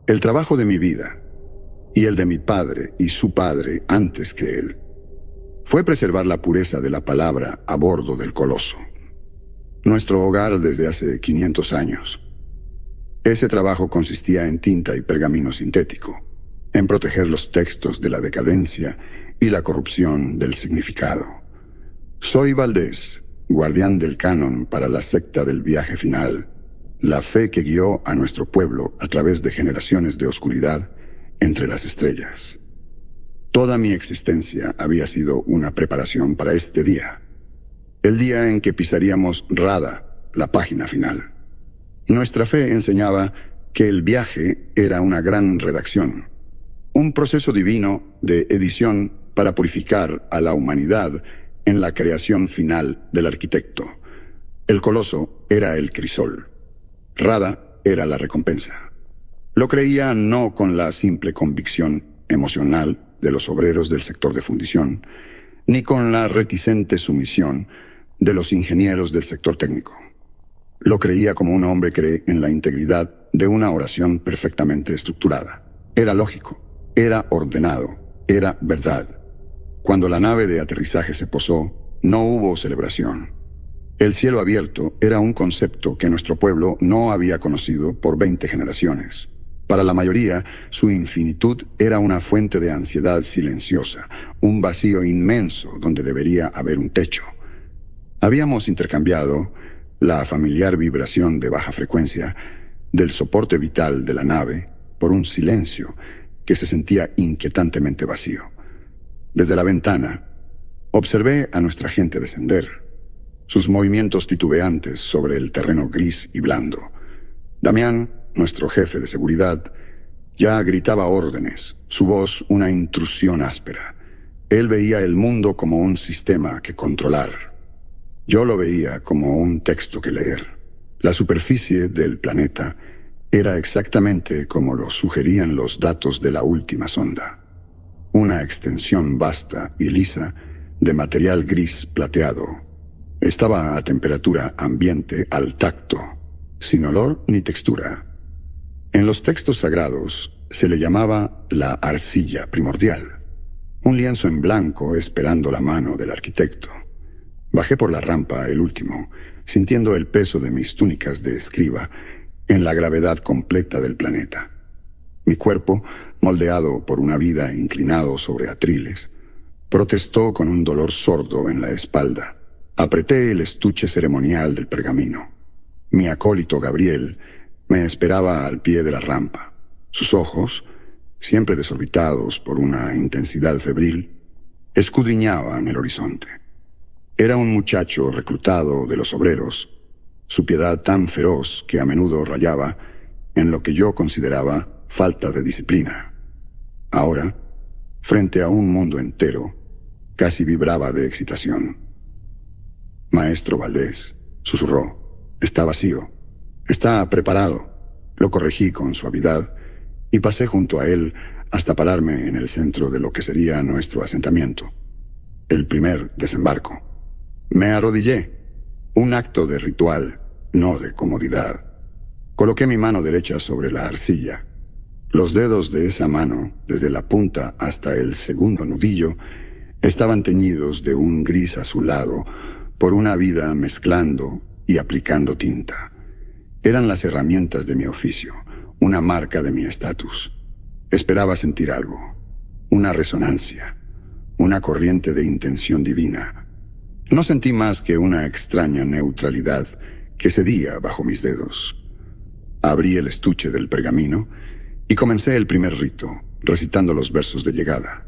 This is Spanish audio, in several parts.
El trabajo de mi vida, y el de mi padre y su padre antes que él, fue preservar la pureza de la palabra a bordo del Coloso, nuestro hogar desde hace 500 años. Ese trabajo consistía en tinta y pergamino sintético, en proteger los textos de la decadencia y la corrupción del significado. Soy Valdés, guardián del canon para la secta del viaje final, la fe que guió a nuestro pueblo a través de generaciones de oscuridad entre las estrellas. Toda mi existencia había sido una preparación para este día, el día en que pisaríamos Rada, la página final. Nuestra fe enseñaba que el viaje era una gran redacción, un proceso divino de edición para purificar a la humanidad en la creación final del arquitecto. El Coloso era el crisol. Rada era la recompensa. Lo creía no con la simple convicción emocional de los obreros del sector de fundición, ni con la reticente sumisión de los ingenieros del sector técnico. Lo creía como un hombre cree en la integridad de una oración perfectamente estructurada. Era lógico, era ordenado, era verdad. Cuando la nave de aterrizaje se posó, no hubo celebración. El cielo abierto era un concepto que nuestro pueblo no había conocido por 20 generaciones. Para la mayoría, su infinitud era una fuente de ansiedad silenciosa, un vacío inmenso donde debería haber un techo. Habíamos intercambiado la familiar vibración de baja frecuencia del soporte vital de la nave por un silencio que se sentía inquietantemente vacío. Desde la ventana, observé a nuestra gente descender, sus movimientos titubeantes sobre el terreno gris y blando. Damián, nuestro jefe de seguridad, ya gritaba órdenes, su voz una intrusión áspera. Él veía el mundo como un sistema que controlar. Yo lo veía como un texto que leer. La superficie del planeta era exactamente como lo sugerían los datos de la última sonda. Una extensión vasta y lisa de material gris plateado. Estaba a temperatura ambiente al tacto, sin olor ni textura. En los textos sagrados se le llamaba la arcilla primordial, un lienzo en blanco esperando la mano del arquitecto. Bajé por la rampa el último, sintiendo el peso de mis túnicas de escriba en la gravedad completa del planeta. Mi cuerpo, moldeado por una vida inclinado sobre atriles, protestó con un dolor sordo en la espalda. Apreté el estuche ceremonial del pergamino. Mi acólito Gabriel me esperaba al pie de la rampa. Sus ojos, siempre desorbitados por una intensidad febril, escudriñaban el horizonte. Era un muchacho reclutado de los obreros, su piedad tan feroz que a menudo rayaba en lo que yo consideraba falta de disciplina. Ahora, frente a un mundo entero, casi vibraba de excitación. «Maestro Valdés», susurró, «está vacío. Está preparado». Lo corregí con suavidad y pasé junto a él hasta pararme en el centro de lo que sería nuestro asentamiento, el primer desembarco. Me arrodillé, un acto de ritual, no de comodidad. Coloqué mi mano derecha sobre la arcilla. Los dedos de esa mano, desde la punta hasta el segundo nudillo, estaban teñidos de un gris azulado por una vida mezclando y aplicando tinta. Eran las herramientas de mi oficio, una marca de mi estatus. Esperaba sentir algo, una resonancia, una corriente de intención divina. No sentí más que una extraña neutralidad que cedía bajo mis dedos. Abrí el estuche del pergamino y comencé el primer rito, recitando los versos de llegada.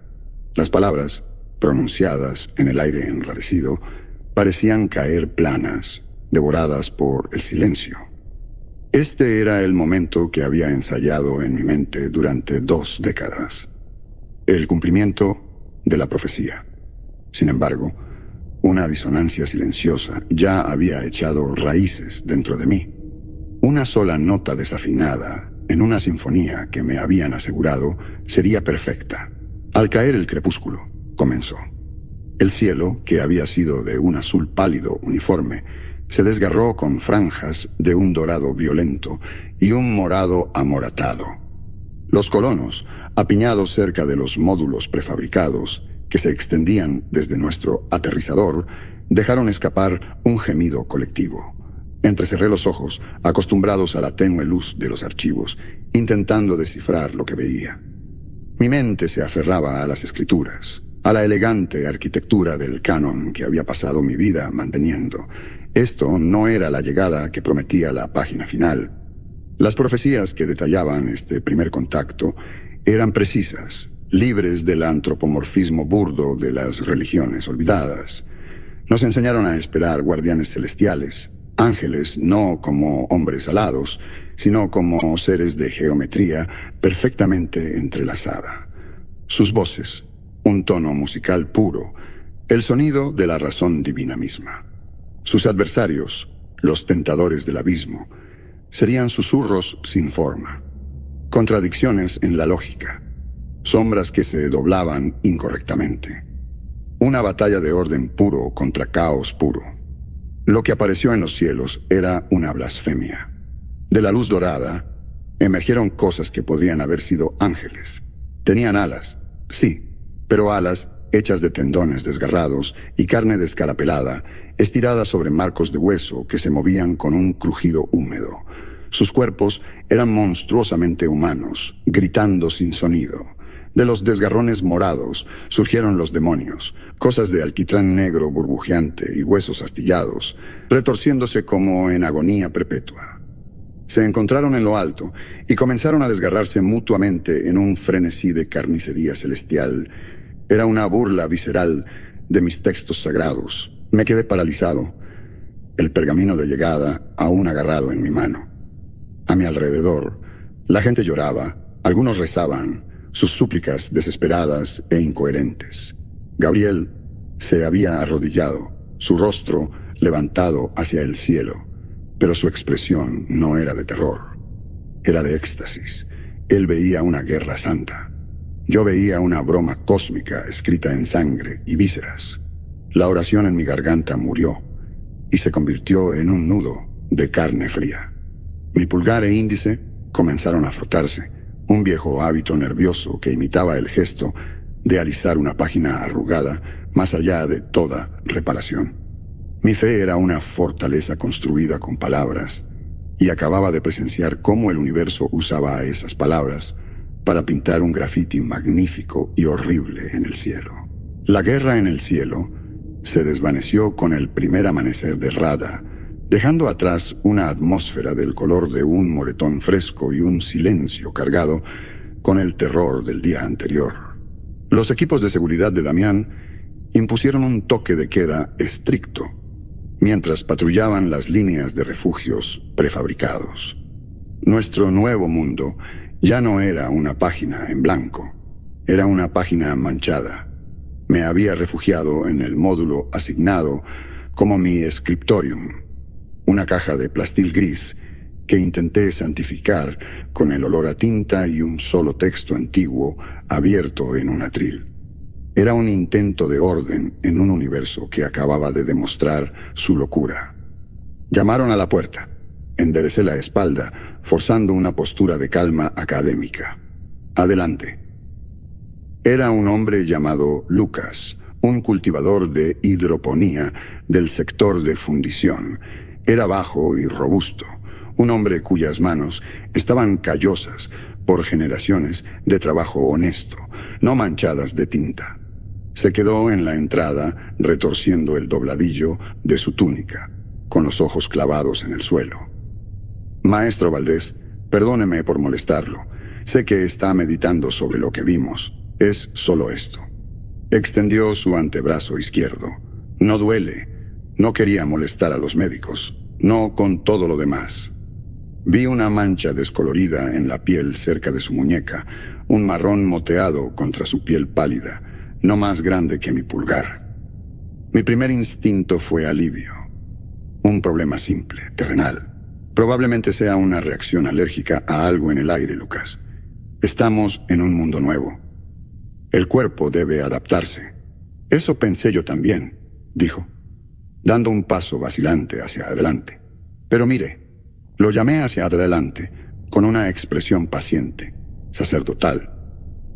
Las palabras, pronunciadas en el aire enrarecido, parecían caer planas, devoradas por el silencio. Este era el momento que había ensayado en mi mente durante 2 décadas. El cumplimiento de la profecía. Sin embargo, una disonancia silenciosa ya había echado raíces dentro de mí. Una sola nota desafinada en una sinfonía que me habían asegurado sería perfecta. Al caer el crepúsculo, comenzó. El cielo, que había sido de un azul pálido uniforme, se desgarró con franjas de un dorado violento y un morado amoratado. Los colonos, apiñados cerca de los módulos prefabricados que se extendían desde nuestro aterrizador, dejaron escapar un gemido colectivo. Entrecerré los ojos, acostumbrados a la tenue luz de los archivos, intentando descifrar lo que veía. Mi mente se aferraba a las escrituras, a la elegante arquitectura del canon que había pasado mi vida manteniendo. Esto no era la llegada que prometía la página final. Las profecías que detallaban este primer contacto eran precisas, libres del antropomorfismo burdo de las religiones olvidadas. Nos enseñaron a esperar guardianes celestiales, ángeles no como hombres alados, sino como seres de geometría perfectamente entrelazada. Sus voces, un tono musical puro, el sonido de la razón divina misma. Sus adversarios, los tentadores del abismo, serían susurros sin forma, contradicciones en la lógica, sombras que se doblaban incorrectamente. Una batalla de orden puro contra caos puro. Lo que apareció en los cielos era una blasfemia. De la luz dorada emergieron cosas que podrían haber sido ángeles. Tenían alas, sí, pero alas hechas de tendones desgarrados y carne descarapelada, estiradas sobre marcos de hueso que se movían con un crujido húmedo. Sus cuerpos eran monstruosamente humanos, gritando sin sonido. De los desgarrones morados surgieron los demonios, cosas de alquitrán negro burbujeante y huesos astillados, retorciéndose como en agonía perpetua. Se encontraron en lo alto y comenzaron a desgarrarse mutuamente en un frenesí de carnicería celestial. Era una burla visceral de mis textos sagrados. Me quedé paralizado, el pergamino de llegada aún agarrado en mi mano. A mi alrededor, la gente lloraba, algunos rezaban, sus súplicas desesperadas e incoherentes. Gabriel se había arrodillado, su rostro levantado hacia el cielo, pero su expresión no era de terror, era de éxtasis. Él veía una guerra santa. Yo veía una broma cósmica escrita en sangre y vísceras. La oración en mi garganta murió y se convirtió en un nudo de carne fría. Mi pulgar e índice comenzaron a frotarse, un viejo hábito nervioso que imitaba el gesto de alisar una página arrugada más allá de toda reparación. Mi fe era una fortaleza construida con palabras, y acababa de presenciar cómo el universo usaba esas palabras para pintar un grafiti magnífico y horrible en el cielo. La guerra en el cielo se desvaneció con el primer amanecer de Rada, dejando atrás una atmósfera del color de un moretón fresco y un silencio cargado con el terror del día anterior. Los equipos de seguridad de Damián impusieron un toque de queda estricto, mientras patrullaban las líneas de refugios prefabricados. Nuestro nuevo mundo ya no era una página en blanco, era una página manchada. Me había refugiado en el módulo asignado como mi scriptorium, una caja de plastil gris que intenté santificar con el olor a tinta y un solo texto antiguo abierto en un atril. Era un intento de orden en un universo que acababa de demostrar su locura. Llamaron a la puerta. Enderecé la espalda, forzando una postura de calma académica. Adelante. Era un hombre llamado Lucas, un cultivador de hidroponía del sector de fundición. Era bajo y robusto, un hombre cuyas manos estaban callosas por generaciones de trabajo honesto, no manchadas de tinta. Se quedó en la entrada retorciendo el dobladillo de su túnica, con los ojos clavados en el suelo. Maestro Valdés, perdóneme por molestarlo. Sé que está meditando sobre lo que vimos. Es solo esto. Extendió su antebrazo izquierdo. No duele. No quería molestar a los médicos. No con todo lo demás. Vi una mancha descolorida en la piel cerca de su muñeca, un marrón moteado contra su piel pálida, no más grande que mi pulgar. Mi primer instinto fue alivio. Un problema simple, terrenal. Probablemente sea una reacción alérgica a algo en el aire, Lucas. Estamos en un mundo nuevo. El cuerpo debe adaptarse. Eso pensé yo también, dijo, dando un paso vacilante hacia adelante. Pero mire, lo llamé hacia adelante con una expresión paciente, sacerdotal.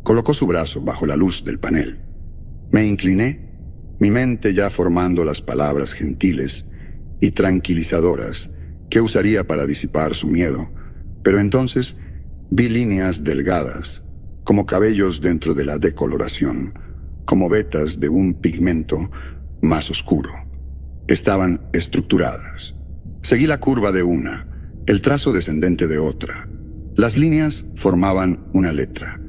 Colocó su brazo bajo la luz del panel. Me incliné, mi mente ya formando las palabras gentiles y tranquilizadoras que usaría para disipar su miedo, pero entonces vi líneas delgadas, como cabellos dentro de la decoloración, como vetas de un pigmento más oscuro. Estaban estructuradas. Seguí la curva de una, el trazo descendente de otra. Las líneas formaban una letra.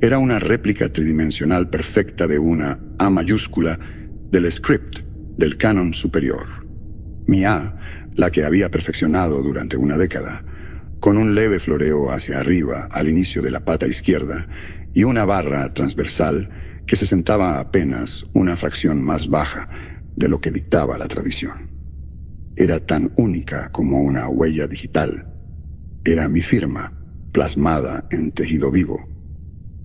Era una réplica tridimensional perfecta de una A mayúscula del script del canon superior. Mi A, la que había perfeccionado durante una década, con un leve floreo hacia arriba al inicio de la pata izquierda y una barra transversal que se sentaba apenas una fracción más baja de lo que dictaba la tradición. Era tan única como una huella digital. Era mi firma, plasmada en tejido vivo.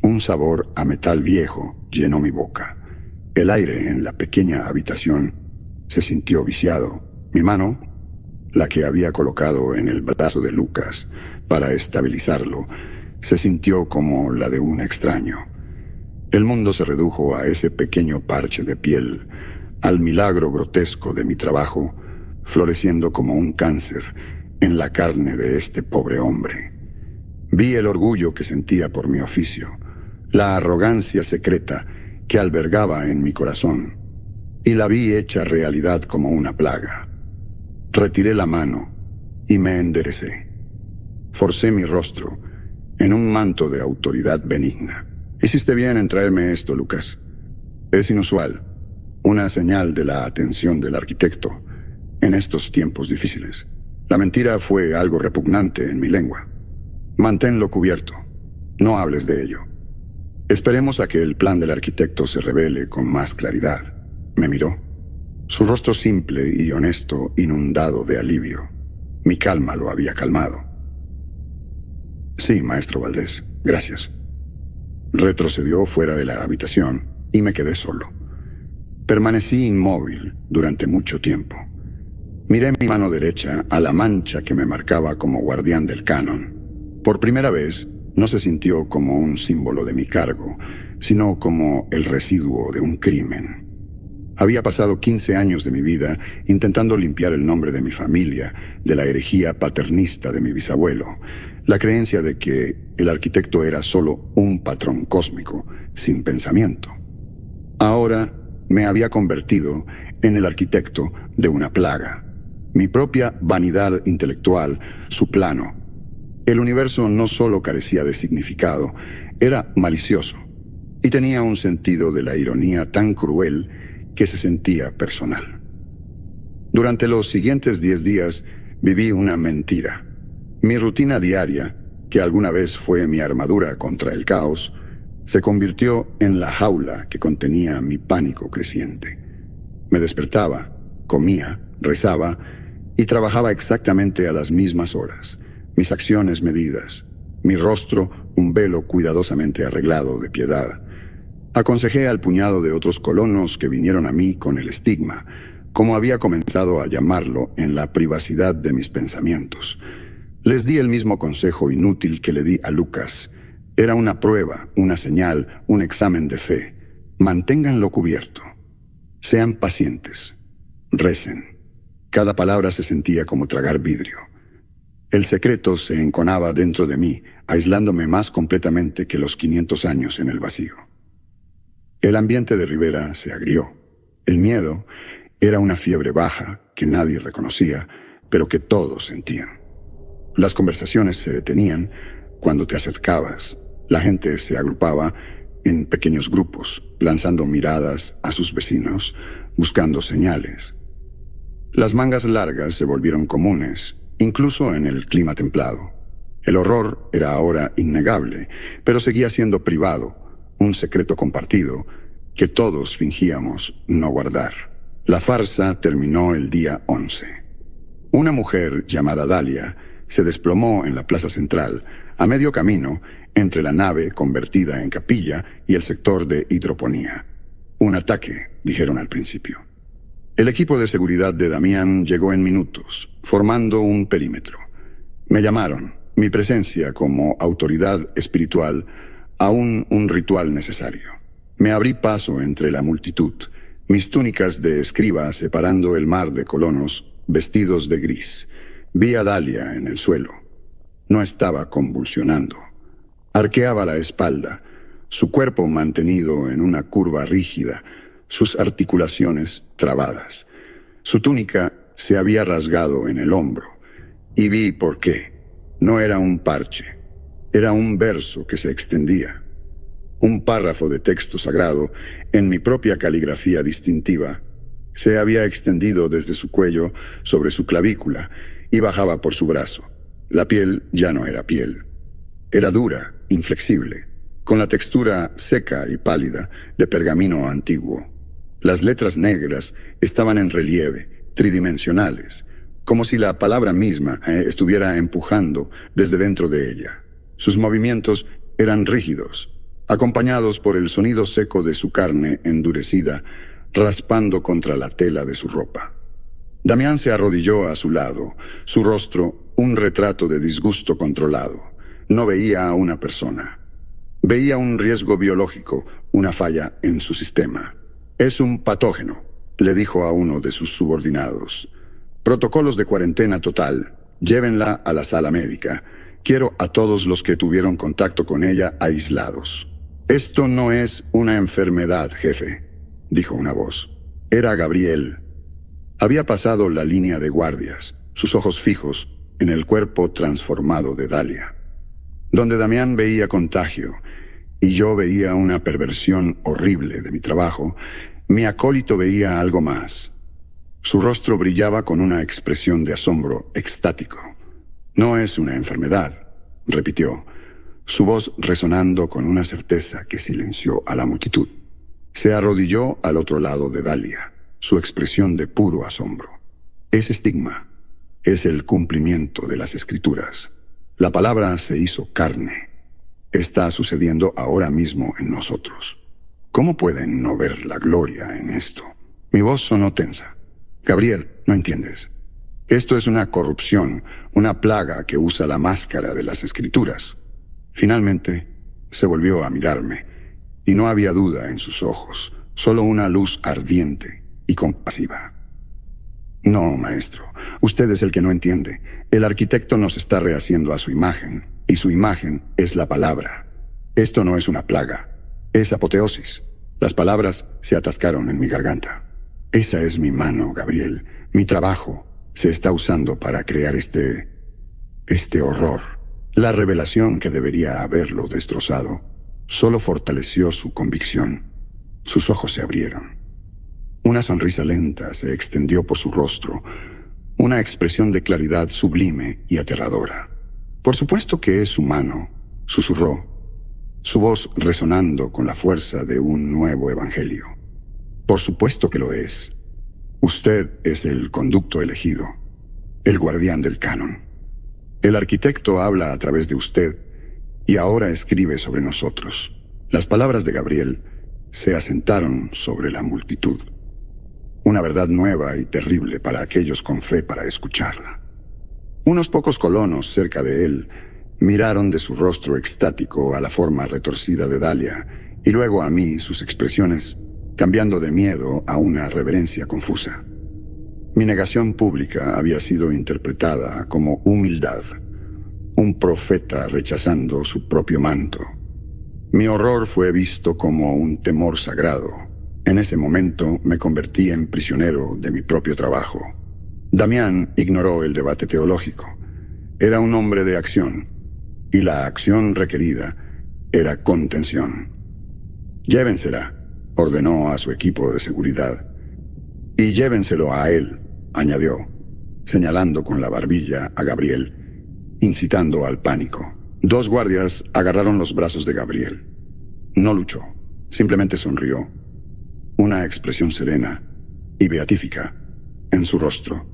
Un sabor a metal viejo llenó mi boca. El aire en la pequeña habitación se sintió viciado. Mi mano, la que había colocado en el brazo de Lucas para estabilizarlo, se sintió como la de un extraño. El mundo se redujo a ese pequeño parche de piel, al milagro grotesco de mi trabajo, floreciendo como un cáncer en la carne de este pobre hombre. Vi el orgullo que sentía por mi oficio, la arrogancia secreta que albergaba en mi corazón, y la vi hecha realidad como una plaga. Retiré la mano y me enderecé. Forcé mi rostro en un manto de autoridad benigna. Hiciste bien en traerme esto, Lucas. Es inusual, una señal de la atención del arquitecto en estos tiempos difíciles. La mentira fue algo repugnante en mi lengua. Manténlo cubierto. No hables de ello. Esperemos a que el plan del arquitecto se revele con más claridad. Me miró. Su rostro simple y honesto inundado de alivio. Mi calma lo había calmado. Sí, maestro Valdés, gracias. Retrocedió fuera de la habitación y me quedé solo. Permanecí inmóvil durante mucho tiempo. Miré mi mano derecha a la mancha que me marcaba como guardián del canon. Por primera vez, no se sintió como un símbolo de mi cargo, sino como el residuo de un crimen. Había pasado 15 años de mi vida intentando limpiar el nombre de mi familia, de la herejía paternista de mi bisabuelo, la creencia de que el arquitecto era solo un patrón cósmico, sin pensamiento. Ahora me había convertido en el arquitecto de una plaga. Mi propia vanidad intelectual, su plano. El universo no solo carecía de significado, era malicioso, y tenía un sentido de la ironía tan cruel que se sentía personal. Durante los siguientes 10 días viví una mentira. Mi rutina diaria, que alguna vez fue mi armadura contra el caos, se convirtió en la jaula que contenía mi pánico creciente. Me despertaba, comía, rezaba y trabajaba exactamente a las mismas horas, mis acciones medidas, mi rostro un velo cuidadosamente arreglado de piedad. Aconsejé al puñado de otros colonos que vinieron a mí con el estigma, como había comenzado a llamarlo en la privacidad de mis pensamientos. Les di el mismo consejo inútil que le di a Lucas. Era una prueba, una señal, un examen de fe. Manténganlo cubierto. Sean pacientes. Recen. Cada palabra se sentía como tragar vidrio. El secreto se enconaba dentro de mí, aislándome más completamente que los 500 años en el vacío. El ambiente de Rivera se agrió. El miedo era una fiebre baja que nadie reconocía, pero que todos sentían. Las conversaciones se detenían cuando te acercabas. La gente se agrupaba en pequeños grupos, lanzando miradas a sus vecinos, buscando señales. Las mangas largas se volvieron comunes, incluso en el clima templado. El horror era ahora innegable, pero seguía siendo privado, un secreto compartido que todos fingíamos no guardar. La farsa terminó el día 11. Una mujer llamada Dalia se desplomó en la plaza central, a medio camino entre la nave convertida en capilla y el sector de hidroponía. Un ataque, dijeron al principio. El equipo de seguridad de Damián llegó en minutos, formando un perímetro. Me llamaron, mi presencia como autoridad espiritual, aún un ritual necesario. Me abrí paso entre la multitud, mis túnicas de escriba separando el mar de colonos vestidos de gris. Vi a Dalia en el suelo. No estaba convulsionando. Arqueaba la espalda, su cuerpo mantenido en una curva rígida, sus articulaciones trabadas. Su túnica se había rasgado en el hombro, y vi por qué. No era un parche, era un verso que se extendía. Un párrafo de texto sagrado, en mi propia caligrafía distintiva, se había extendido desde su cuello sobre su clavícula y bajaba por su brazo. La piel ya no era piel. Era dura, inflexible, con la textura seca y pálida de pergamino antiguo. Las letras negras estaban en relieve, tridimensionales, como si la palabra misma estuviera empujando desde dentro de ella. Sus movimientos eran rígidos, acompañados por el sonido seco de su carne endurecida, raspando contra la tela de su ropa. Damián se arrodilló a su lado, su rostro un retrato de disgusto controlado. No veía a una persona. Veía un riesgo biológico, una falla en su sistema. Es un patógeno, le dijo a uno de sus subordinados. Protocolos de cuarentena total. Llévenla a la sala médica. Quiero a todos los que tuvieron contacto con ella aislados. Esto no es una enfermedad, jefe, dijo una voz. Era Gabriel. Había pasado la línea de guardias, sus ojos fijos en el cuerpo transformado de Dalia. Donde Damián veía contagio y yo veía una perversión horrible de mi trabajo, mi acólito veía algo más. Su rostro brillaba con una expresión de asombro extático. No es una enfermedad, repitió, su voz resonando con una certeza que silenció a la multitud. Se arrodilló al otro lado de Dalia, su expresión de puro asombro. Es estigma, es el cumplimiento de las escrituras. La palabra se hizo carne. Está sucediendo ahora mismo en nosotros. ¿Cómo pueden no ver la gloria en esto? Mi voz sonó tensa. Gabriel, no entiendes. Esto es una corrupción, una plaga que usa la máscara de las escrituras. Finalmente, se volvió a mirarme, y no había duda en sus ojos, solo una luz ardiente y compasiva. No, maestro, usted es el que no entiende. El arquitecto nos está rehaciendo a su imagen, y su imagen es la palabra. Esto no es una plaga, es apoteosis. Las palabras se atascaron en mi garganta. Esa es mi mano, Gabriel. Mi trabajo se está usando para crear este horror. La revelación que debería haberlo destrozado solo fortaleció su convicción. Sus ojos se abrieron. Una sonrisa lenta se extendió por su rostro, una expresión de claridad sublime y aterradora. Por supuesto que es humano, susurró, su voz resonando con la fuerza de un nuevo evangelio. Por supuesto que lo es. Usted es el conducto elegido, el guardián del canon. El arquitecto habla a través de usted y ahora escribe sobre nosotros. Las palabras de Gabriel se asentaron sobre la multitud. Una verdad nueva y terrible para aquellos con fe para escucharla. Unos pocos colonos cerca de él miraron de su rostro extático a la forma retorcida de Dalia y luego a mí sus expresiones cambiando de miedo a una reverencia confusa. Mi negación pública había sido interpretada como humildad, un profeta rechazando su propio manto. Mi horror fue visto como un temor sagrado. En ese momento me convertí en prisionero de mi propio trabajo. Damián ignoró el debate teológico. Era un hombre de acción, y la acción requerida era contención. Llévensela, ordenó a su equipo de seguridad. Y llévenselo a él, añadió, señalando con la barbilla a Gabriel, incitando al pánico. 2 guardias agarraron los brazos de Gabriel. No luchó, simplemente sonrió. Una expresión serena y beatífica en su rostro.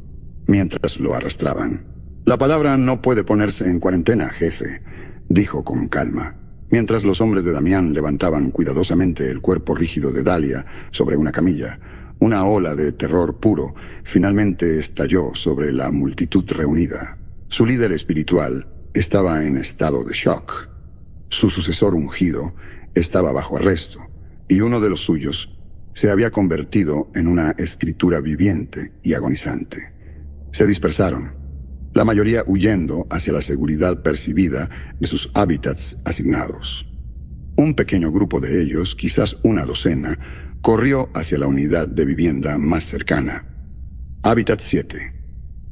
mientras lo arrastraban. «La palabra no puede ponerse en cuarentena, jefe», dijo con calma, mientras los hombres de Damián levantaban cuidadosamente el cuerpo rígido de Dalia sobre una camilla. Una ola de terror puro finalmente estalló sobre la multitud reunida. Su líder espiritual estaba en estado de shock. Su sucesor ungido estaba bajo arresto, y uno de los suyos se había convertido en una escritura viviente y agonizante. Se dispersaron, la mayoría huyendo hacia la seguridad percibida de sus hábitats asignados. Un pequeño grupo de ellos, quizás una docena, corrió hacia la unidad de vivienda más cercana. Hábitat 7.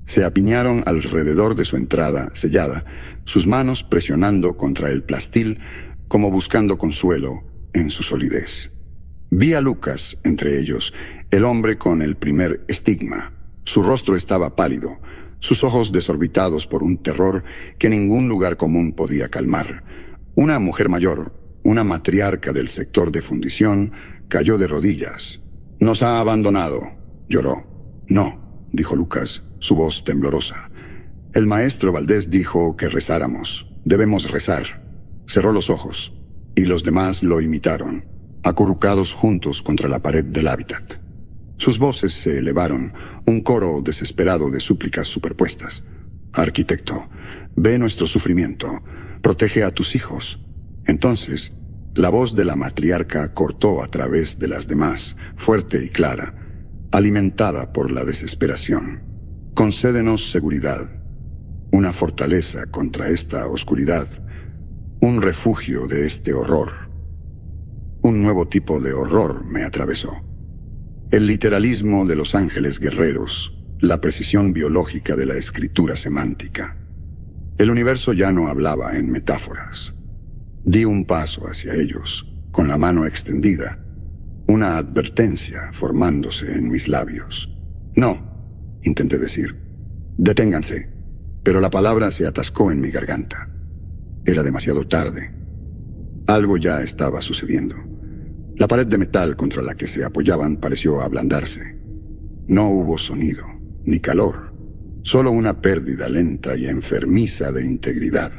Se apiñaron alrededor de su entrada sellada, sus manos presionando contra el plastil como buscando consuelo en su solidez. Vi a Lucas entre ellos, el hombre con el primer estigma. Su rostro estaba pálido, sus ojos desorbitados por un terror que ningún lugar común podía calmar. Una mujer mayor, una matriarca del sector de fundición, cayó de rodillas. «Nos ha abandonado», lloró. «No», dijo Lucas, su voz temblorosa. «El maestro Valdés dijo que rezáramos. Debemos rezar». Cerró los ojos, y los demás lo imitaron, acurrucados juntos contra la pared del hábitat. Sus voces se elevaron, un coro desesperado de súplicas superpuestas. «Arquitecto, ve nuestro sufrimiento, protege a tus hijos». Entonces, la voz de la matriarca cortó a través de las demás, fuerte y clara, alimentada por la desesperación. «Concédenos seguridad, una fortaleza contra esta oscuridad, un refugio de este horror». Un nuevo tipo de horror me atravesó. El literalismo de los ángeles guerreros, la precisión biológica de la escritura semántica. El universo ya no hablaba en metáforas. Di un paso hacia ellos, con la mano extendida, una advertencia formándose en mis labios. «No», intenté decir. «Deténganse», pero la palabra se atascó en mi garganta. Era demasiado tarde. Algo ya estaba sucediendo. La pared de metal contra la que se apoyaban pareció ablandarse. No hubo sonido, ni calor, solo una pérdida lenta y enfermiza de integridad.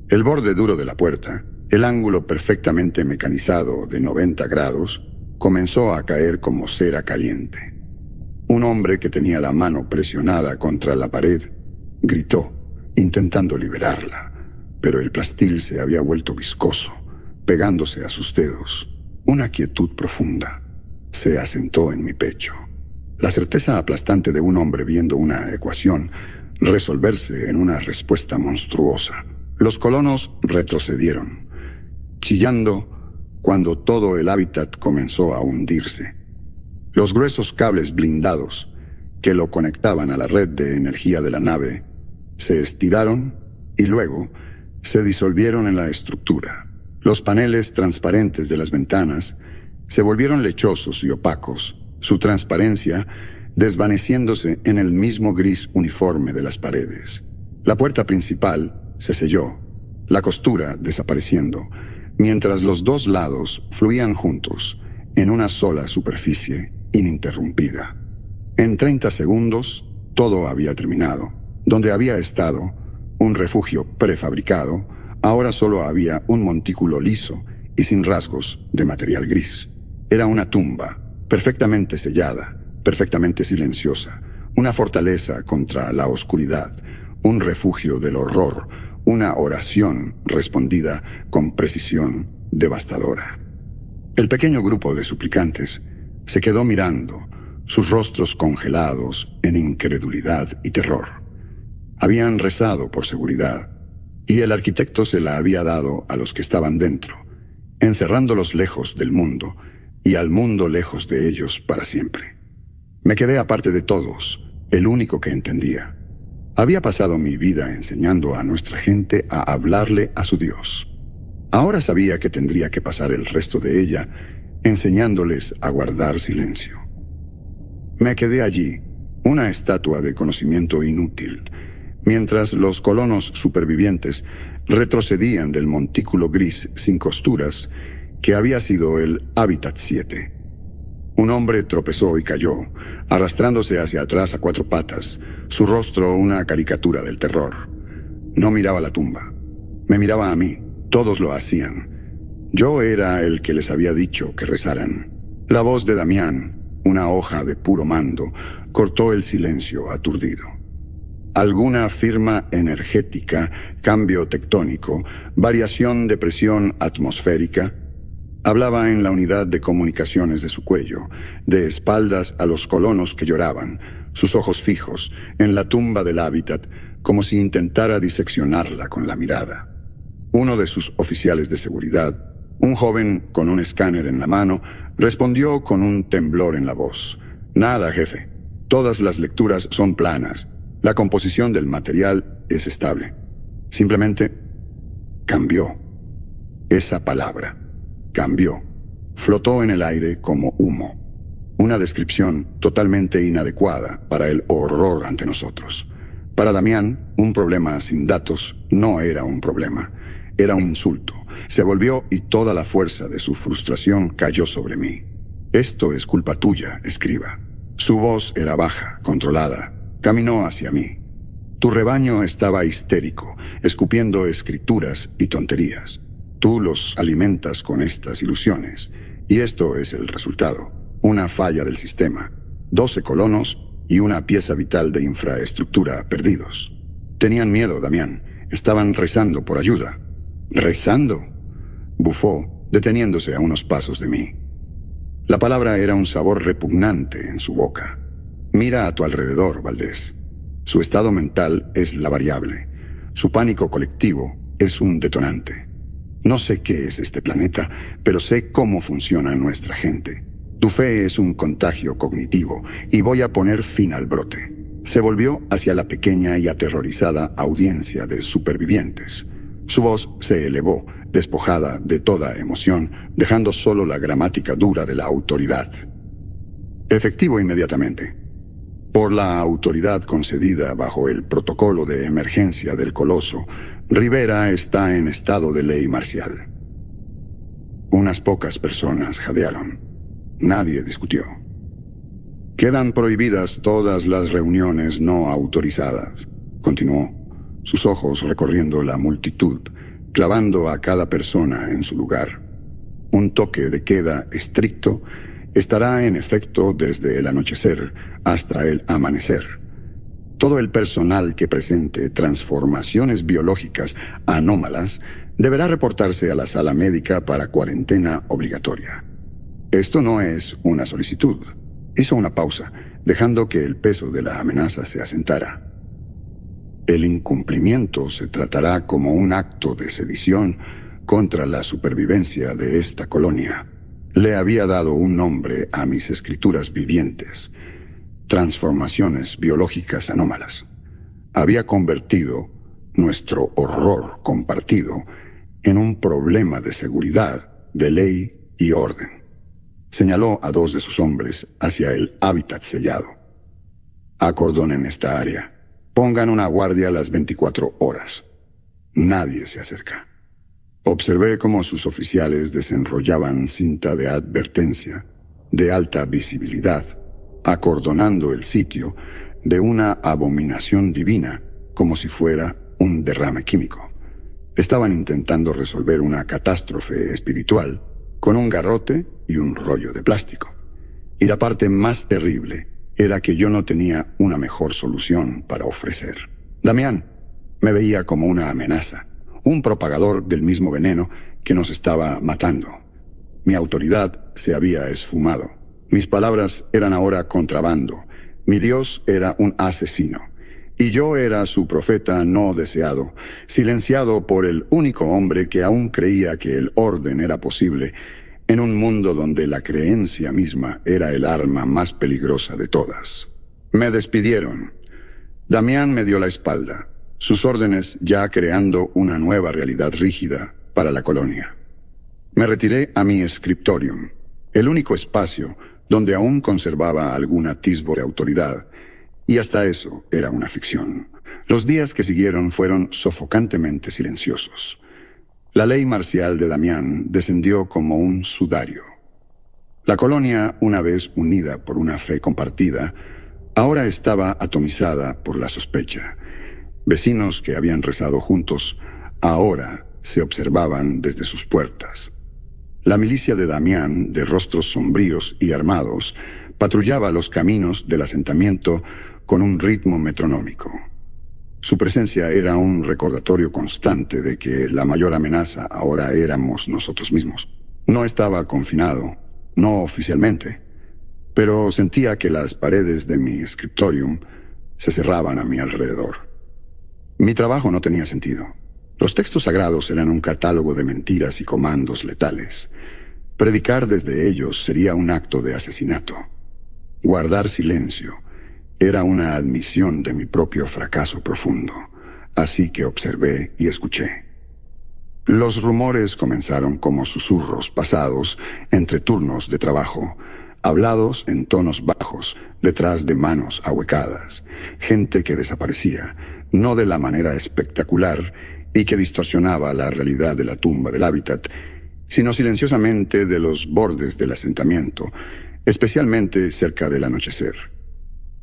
El borde duro de la puerta, el ángulo perfectamente mecanizado de 90 grados, comenzó a caer como cera caliente. Un hombre que tenía la mano presionada contra la pared gritó, intentando liberarla, pero el plastil se había vuelto viscoso, pegándose a sus dedos. Una quietud profunda se asentó en mi pecho. La certeza aplastante de un hombre viendo una ecuación resolverse en una respuesta monstruosa. Los colonos retrocedieron, chillando cuando todo el hábitat comenzó a hundirse. Los gruesos cables blindados que lo conectaban a la red de energía de la nave se estiraron y luego se disolvieron en la estructura. Los paneles transparentes de las ventanas se volvieron lechosos y opacos, su transparencia desvaneciéndose en el mismo gris uniforme de las paredes. La puerta principal se selló, la costura desapareciendo, mientras los dos lados fluían juntos en una sola superficie ininterrumpida. En 30 segundos, todo había terminado. Donde había estado, un refugio prefabricado, ahora solo había un montículo liso y sin rasgos de material gris. Era una tumba, perfectamente sellada, perfectamente silenciosa, una fortaleza contra la oscuridad, un refugio del horror, una oración respondida con precisión devastadora. El pequeño grupo de suplicantes se quedó mirando, sus rostros congelados en incredulidad y terror. Habían rezado por seguridad, y el arquitecto se la había dado a los que estaban dentro, encerrándolos lejos del mundo y al mundo lejos de ellos para siempre. Me quedé aparte de todos, el único que entendía. Había pasado mi vida enseñando a nuestra gente a hablarle a su Dios. Ahora sabía que tendría que pasar el resto de ella enseñándoles a guardar silencio. Me quedé allí, una estatua de conocimiento inútil, mientras los colonos supervivientes retrocedían del montículo gris sin costuras que había sido el Hábitat 7. Un hombre tropezó y cayó, arrastrándose hacia atrás a 4 patas, su rostro una caricatura del terror. No miraba la tumba. Me miraba a mí. Todos lo hacían. Yo era el que les había dicho que rezaran. La voz de Damián, una hoja de puro mando, cortó el silencio aturdido. Alguna firma energética, cambio tectónico, variación de presión atmosférica. Hablaba en la unidad de comunicaciones de su cuello, de espaldas a los colonos que lloraban, sus ojos fijos, en la tumba del hábitat, como si intentara diseccionarla con la mirada. Uno de sus oficiales de seguridad, un joven con un escáner en la mano, respondió con un temblor en la voz. Nada, jefe. Todas las lecturas son planas. La composición del material es estable. Simplemente cambió. Esa palabra. Cambió. Flotó en el aire como humo. Una descripción totalmente inadecuada para el horror ante nosotros. Para Damián, un problema sin datos no era un problema. Era un insulto. Se volvió y toda la fuerza de su frustración cayó sobre mí. Esto es culpa tuya, escriba. Su voz era baja, controlada. Caminó hacia mí. Tu rebaño estaba histérico, escupiendo escrituras y tonterías. Tú los alimentas con estas ilusiones. Y esto es el resultado. Una falla del sistema. 12 colonos y una pieza vital de infraestructura perdidos. Tenían miedo, Damián. Estaban rezando por ayuda. ¿Rezando? Bufó, deteniéndose a unos pasos de mí. La palabra era un sabor repugnante en su boca. Mira a tu alrededor, Valdés. Su estado mental es la variable. Su pánico colectivo es un detonante. No sé qué es este planeta, pero sé cómo funciona nuestra gente. Tu fe es un contagio cognitivo, y voy a poner fin al brote. Se volvió hacia la pequeña y aterrorizada audiencia de supervivientes. Su voz se elevó, despojada de toda emoción, dejando solo la gramática dura de la autoridad. Efectivo inmediatamente. Por la autoridad concedida bajo el protocolo de emergencia del Coloso, Rivera está en estado de ley marcial. Unas pocas personas jadearon. Nadie discutió. Quedan prohibidas todas las reuniones no autorizadas, continuó, sus ojos recorriendo la multitud, clavando a cada persona en su lugar. Un toque de queda estricto estará en efecto desde el anochecer hasta el amanecer. Todo el personal que presente transformaciones biológicas anómalas deberá reportarse a la sala médica para cuarentena obligatoria. Esto no es una solicitud. Hizo una pausa, dejando que el peso de la amenaza se asentara. El incumplimiento se tratará como un acto de sedición contra la supervivencia de esta colonia. Le había dado un nombre a mis escrituras vivientes. Transformaciones biológicas anómalas. Había convertido nuestro horror compartido en un problema de seguridad, de ley y orden. Señaló a 2 de sus hombres hacia el hábitat sellado. Acordonen esta área. Pongan una guardia a las 24 horas. Nadie se acerca. Observé cómo sus oficiales desenrollaban cinta de advertencia, de alta visibilidad, acordonando el sitio de una abominación divina, como si fuera un derrame químico. Estaban intentando resolver una catástrofe espiritual con un garrote y un rollo de plástico. Y la parte más terrible era que yo no tenía una mejor solución para ofrecer. Damián me veía como una amenaza, un propagador del mismo veneno que nos estaba matando. Mi autoridad se había esfumado. Mis palabras eran ahora contrabando. Mi Dios era un asesino. Y yo era su profeta no deseado, silenciado por el único hombre que aún creía que el orden era posible, en un mundo donde la creencia misma era el arma más peligrosa de todas. Me despidieron. Damián me dio la espalda, sus órdenes ya creando una nueva realidad rígida para la colonia. Me retiré a mi scriptorium, el único espacio donde aún conservaba algún atisbo de autoridad, y hasta eso era una ficción. Los días que siguieron fueron sofocantemente silenciosos. La ley marcial de Damián descendió como un sudario. La colonia, una vez unida por una fe compartida, ahora estaba atomizada por la sospecha. Vecinos que habían rezado juntos, ahora se observaban desde sus puertas. La milicia de Damián, de rostros sombríos y armados, patrullaba los caminos del asentamiento con un ritmo metronómico. Su presencia era un recordatorio constante de que la mayor amenaza ahora éramos nosotros mismos. No estaba confinado, no oficialmente, pero sentía que las paredes de mi scriptorium se cerraban a mi alrededor. Mi trabajo no tenía sentido. Los textos sagrados eran un catálogo de mentiras y comandos letales. Predicar desde ellos sería un acto de asesinato. Guardar silencio era una admisión de mi propio fracaso profundo, así que observé y escuché. Los rumores comenzaron como susurros pasados entre turnos de trabajo, hablados en tonos bajos, detrás de manos ahuecadas, gente que desaparecía, no de la manera espectacular y que distorsionaba la realidad de la tumba del hábitat, sino silenciosamente de los bordes del asentamiento, especialmente cerca del anochecer.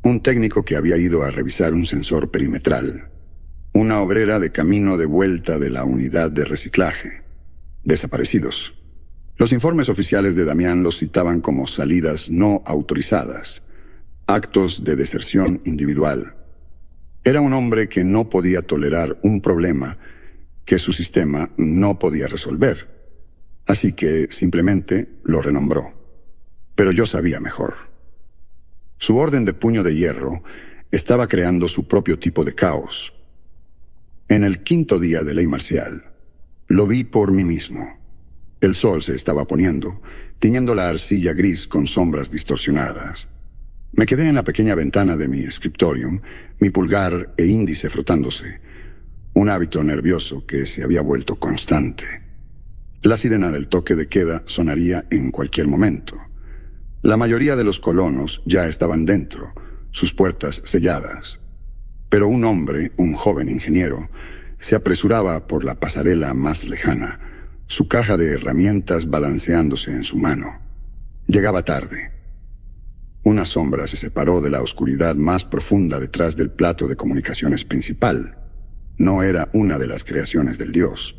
Un técnico que había ido a revisar un sensor perimetral, una obrera de camino de vuelta de la unidad de reciclaje. Desaparecidos. Los informes oficiales de Damián los citaban como salidas no autorizadas, actos de deserción individual. Era un hombre que no podía tolerar un problema que su sistema no podía resolver, así que simplemente lo renombró. Pero yo sabía mejor. Su orden de puño de hierro estaba creando su propio tipo de caos. En el 5º día de ley marcial, lo vi por mí mismo. El sol se estaba poniendo, tiñendo la arcilla gris con sombras distorsionadas. Me quedé en la pequeña ventana de mi scriptorium, mi pulgar e índice frotándose, un hábito nervioso que se había vuelto constante. La sirena del toque de queda sonaría en cualquier momento. La mayoría de los colonos ya estaban dentro, sus puertas selladas. Pero un hombre, un joven ingeniero, se apresuraba por la pasarela más lejana, su caja de herramientas balanceándose en su mano. Llegaba tarde. Una sombra se separó de la oscuridad más profunda detrás del plato de comunicaciones principal. No era una de las creaciones del dios.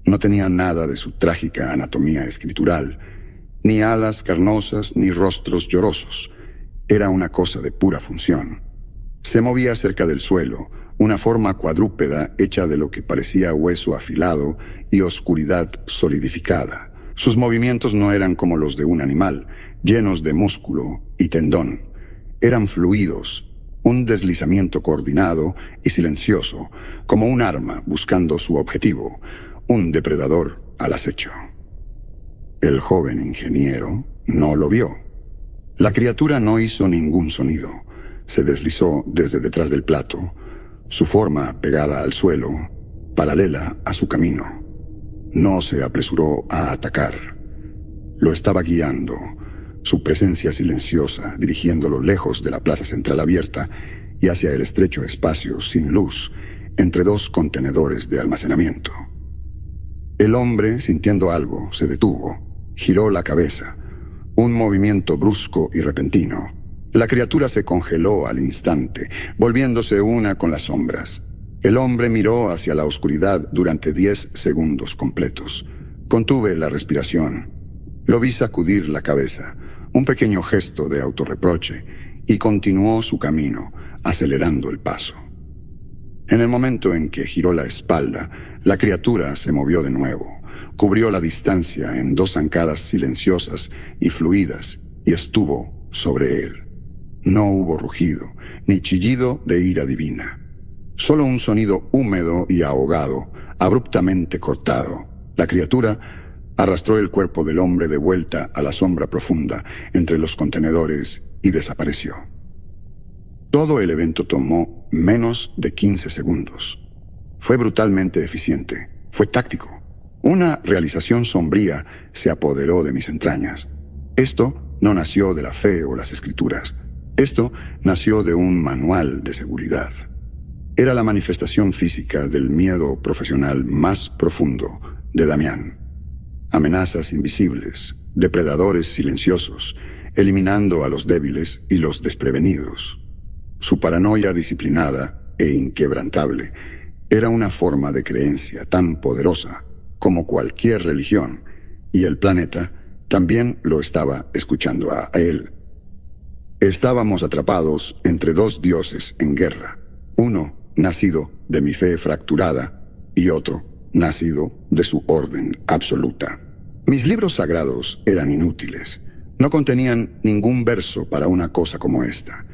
No tenía nada de su trágica anatomía escritural, ni alas carnosas ni rostros llorosos. Era una cosa de pura función. Se movía cerca del suelo, una forma cuadrúpeda hecha de lo que parecía hueso afilado y oscuridad solidificada. Sus movimientos no eran como los de un animal, llenos de músculo y tendón. Eran fluidos, un deslizamiento coordinado y silencioso, como un arma buscando su objetivo, un depredador al acecho. El joven ingeniero no lo vio. La criatura no hizo ningún sonido. Se deslizó desde detrás del plato, su forma pegada al suelo, paralela a su camino. No se apresuró a atacar. Lo estaba guiando, su presencia silenciosa, dirigiéndolo lejos de la plaza central abierta y hacia el estrecho espacio sin luz entre dos contenedores de almacenamiento. El hombre, sintiendo algo, se detuvo. Giró la cabeza. Un movimiento brusco y repentino. La criatura se congeló al instante, volviéndose una con las sombras. El hombre miró hacia la oscuridad durante 10 segundos completos. Contuve la respiración. Lo vi sacudir la cabeza, un pequeño gesto de autorreproche, y continuó su camino, acelerando el paso. En el momento en que giró la espalda, la criatura se movió de nuevo. Cubrió la distancia en 2 zancadas silenciosas y fluidas y estuvo sobre él. No hubo rugido, ni chillido de ira divina. Solo un sonido húmedo y ahogado, abruptamente cortado. La criatura arrastró el cuerpo del hombre de vuelta a la sombra profunda entre los contenedores y desapareció. Todo el evento tomó menos de 15 segundos. Fue brutalmente eficiente. Fue táctico. Una realización sombría se apoderó de mis entrañas. Esto no nació de la fe o las escrituras. Esto nació de un manual de seguridad. Era la manifestación física del miedo profesional más profundo de Damián. Amenazas invisibles, depredadores silenciosos, eliminando a los débiles y los desprevenidos. Su paranoia disciplinada e inquebrantable era una forma de creencia tan poderosa como cualquier religión, y el planeta también lo estaba escuchando a él. Estábamos atrapados entre dos dioses en guerra, uno nacido de mi fe fracturada y otro nacido de su orden absoluta. Mis libros sagrados eran inútiles. No contenían ningún verso para una cosa como esta,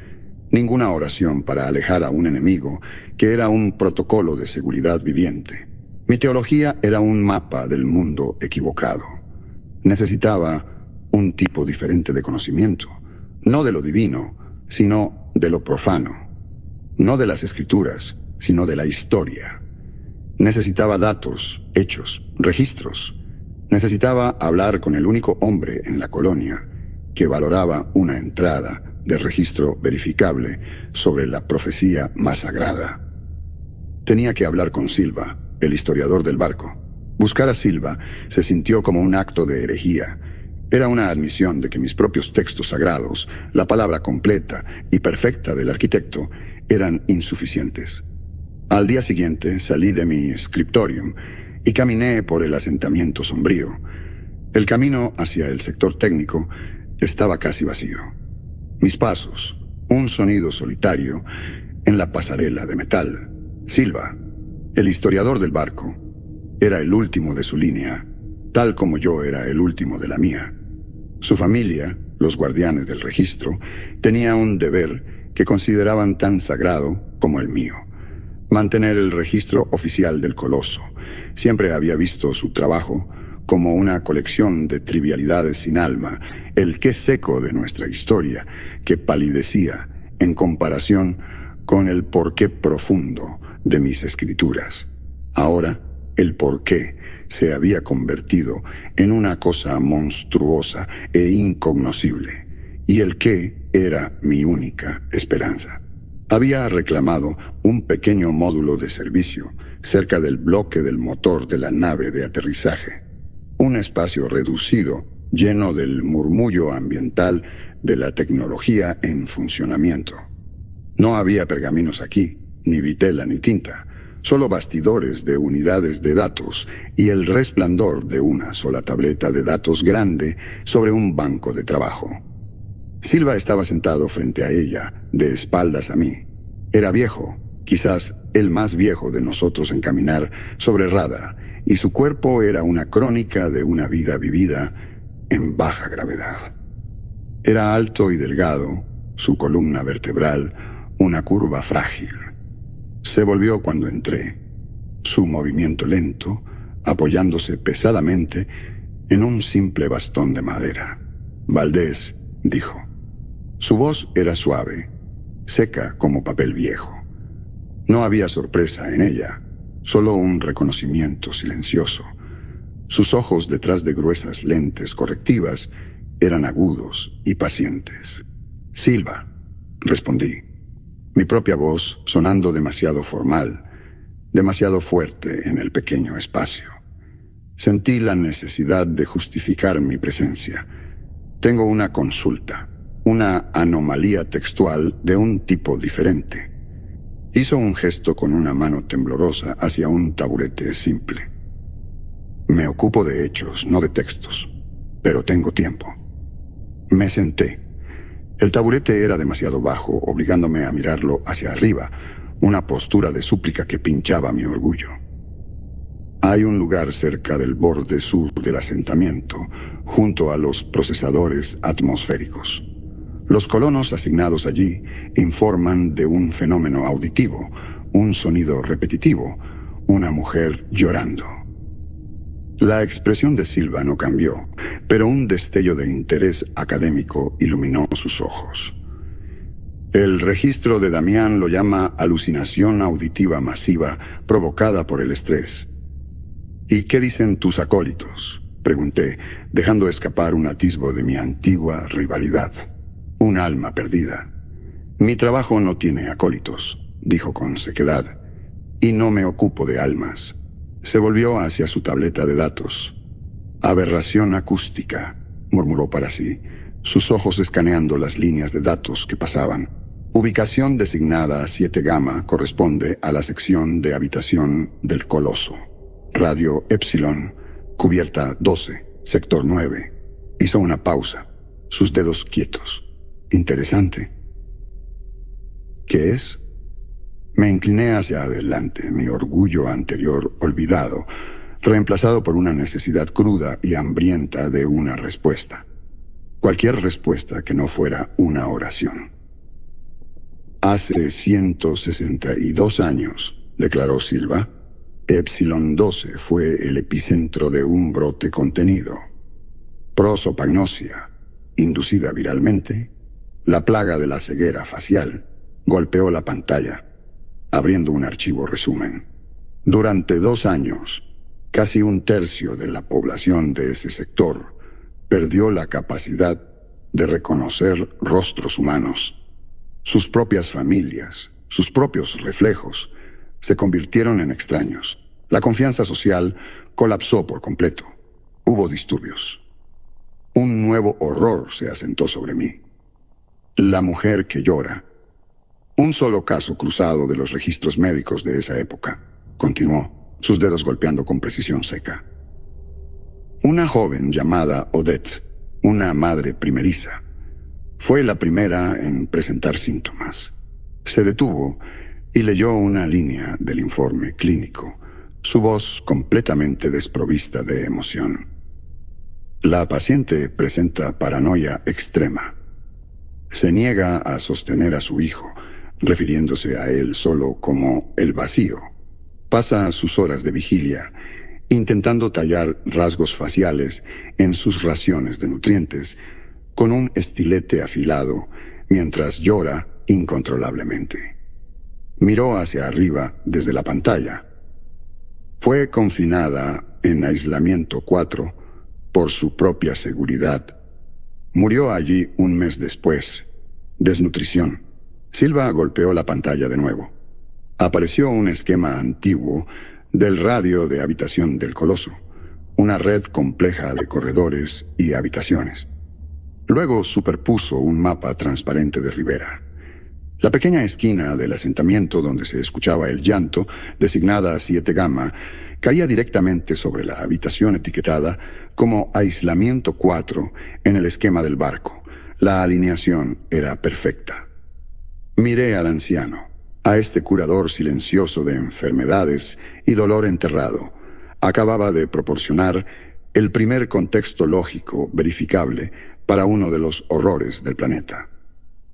ninguna oración para alejar a un enemigo que era un protocolo de seguridad viviente. Mi teología era un mapa del mundo equivocado. Necesitaba un tipo diferente de conocimiento, no de lo divino, sino de lo profano. No de las escrituras, sino de la historia. Necesitaba datos, hechos, registros. Necesitaba hablar con el único hombre en la colonia que valoraba una entrada de registro verificable sobre la profecía más sagrada. Tenía que hablar con Silva, el historiador del barco. Buscar a Silva se sintió como un acto de herejía. Era una admisión de que mis propios textos sagrados, la palabra completa y perfecta del arquitecto, eran insuficientes. Al día siguiente salí de mi scriptorium y caminé por el asentamiento sombrío. El camino hacia el sector técnico estaba casi vacío. Mis pasos, un sonido solitario en la pasarela de metal. Silva, el historiador del barco, era el último de su línea, tal como yo era el último de la mía. Su familia, los guardianes del registro, tenía un deber que consideraban tan sagrado como el mío: mantener el registro oficial del coloso. Siempre había visto su trabajo como una colección de trivialidades sin alma, el qué seco de nuestra historia, que palidecía en comparación con el porqué profundo de mis escrituras. Ahora, el porqué se había convertido en una cosa monstruosa e incognoscible, y el qué era mi única esperanza. Había reclamado un pequeño módulo de servicio cerca del bloque del motor de la nave de aterrizaje. Un espacio reducido, lleno del murmullo ambiental de la tecnología en funcionamiento. No había pergaminos aquí, ni vitela ni tinta, solo bastidores de unidades de datos y el resplandor de una sola tableta de datos grande sobre un banco de trabajo. Silva estaba sentado frente a ella, de espaldas a mí. Era viejo, quizás el más viejo de nosotros en caminar sobre Rada, y su cuerpo era una crónica de una vida vivida en baja gravedad. Era alto y delgado, su columna vertebral una curva frágil. Se volvió cuando entré, su movimiento lento, apoyándose pesadamente en un simple bastón de madera. «Valdés», dijo. Su voz era suave, seca como papel viejo. No había sorpresa en ella, solo un reconocimiento silencioso. Sus ojos, detrás de gruesas lentes correctivas, eran agudos y pacientes. «Silva», respondí, mi propia voz sonando demasiado formal, demasiado fuerte en el pequeño espacio. Sentí la necesidad de justificar mi presencia. «Tengo una consulta, una anomalía textual de un tipo diferente». Hizo un gesto con una mano temblorosa hacia un taburete simple. «Me ocupo de hechos, no de textos, pero tengo tiempo». Me senté. El taburete era demasiado bajo, obligándome a mirarlo hacia arriba, una postura de súplica que pinchaba mi orgullo. Hay un lugar cerca del borde sur del asentamiento, junto a los procesadores atmosféricos. Los colonos asignados allí informan de un fenómeno auditivo, un sonido repetitivo, una mujer llorando. La expresión de Silva no cambió, pero un destello de interés académico iluminó sus ojos. El registro de Damián lo llama alucinación auditiva masiva provocada por el estrés. «¿Y qué dicen tus acólitos?», pregunté, dejando escapar un atisbo de mi antigua rivalidad. Un alma perdida. «Mi trabajo no tiene acólitos», dijo con sequedad, «y no me ocupo de almas». Se volvió hacia su tableta de datos. «Aberración acústica, murmuró para sí, sus ojos escaneando las líneas de datos que pasaban. Ubicación designada 7 Gamma corresponde a la sección de habitación del Coloso. Radio Epsilon, cubierta 12, sector 9. Hizo una pausa, sus dedos quietos. Interesante. ¿Qué es? Me incliné hacia adelante, mi orgullo anterior olvidado, reemplazado por una necesidad cruda y hambrienta de una respuesta. Cualquier respuesta que no fuera una oración. Hace 162 años, declaró Silva, Epsilon 12 fue el epicentro de un brote contenido. Prosopagnosia, inducida viralmente, la plaga de la ceguera facial, golpeó la pantalla, abriendo un archivo resumen. Durante 2 años, casi 1/3 de la población de ese sector perdió la capacidad de reconocer rostros humanos. Sus propias familias, sus propios reflejos, se convirtieron en extraños. La confianza social colapsó por completo. Hubo disturbios. Un nuevo horror se asentó sobre mí. La mujer que llora. Un solo caso cruzado de los registros médicos de esa época, continuó, sus dedos golpeando con precisión seca. Una joven llamada Odette, una madre primeriza, fue la primera en presentar síntomas. Se detuvo y leyó una línea del informe clínico, su voz completamente desprovista de emoción. La paciente presenta paranoia extrema. Se niega a sostener a su hijo, refiriéndose a él solo como el vacío. Pasa sus horas de vigilia intentando tallar rasgos faciales en sus raciones de nutrientes con un estilete afilado mientras llora incontrolablemente. Miró hacia arriba desde la pantalla. Fue confinada en aislamiento 4 por su propia seguridad. Murió allí 1 mes después. Desnutrición. Silva golpeó la pantalla de nuevo. Apareció un esquema antiguo del radio de habitación del Coloso, una red compleja de corredores y habitaciones. Luego superpuso un mapa transparente de Rivera. La pequeña esquina del asentamiento donde se escuchaba el llanto, designada 7 Gamma, caía directamente sobre la habitación etiquetada como aislamiento 4 en el esquema del barco. La alineación era perfecta. Miré al anciano, a este curador silencioso de enfermedades y dolor enterrado. Acababa de proporcionar el primer contexto lógico verificable para uno de los horrores del planeta.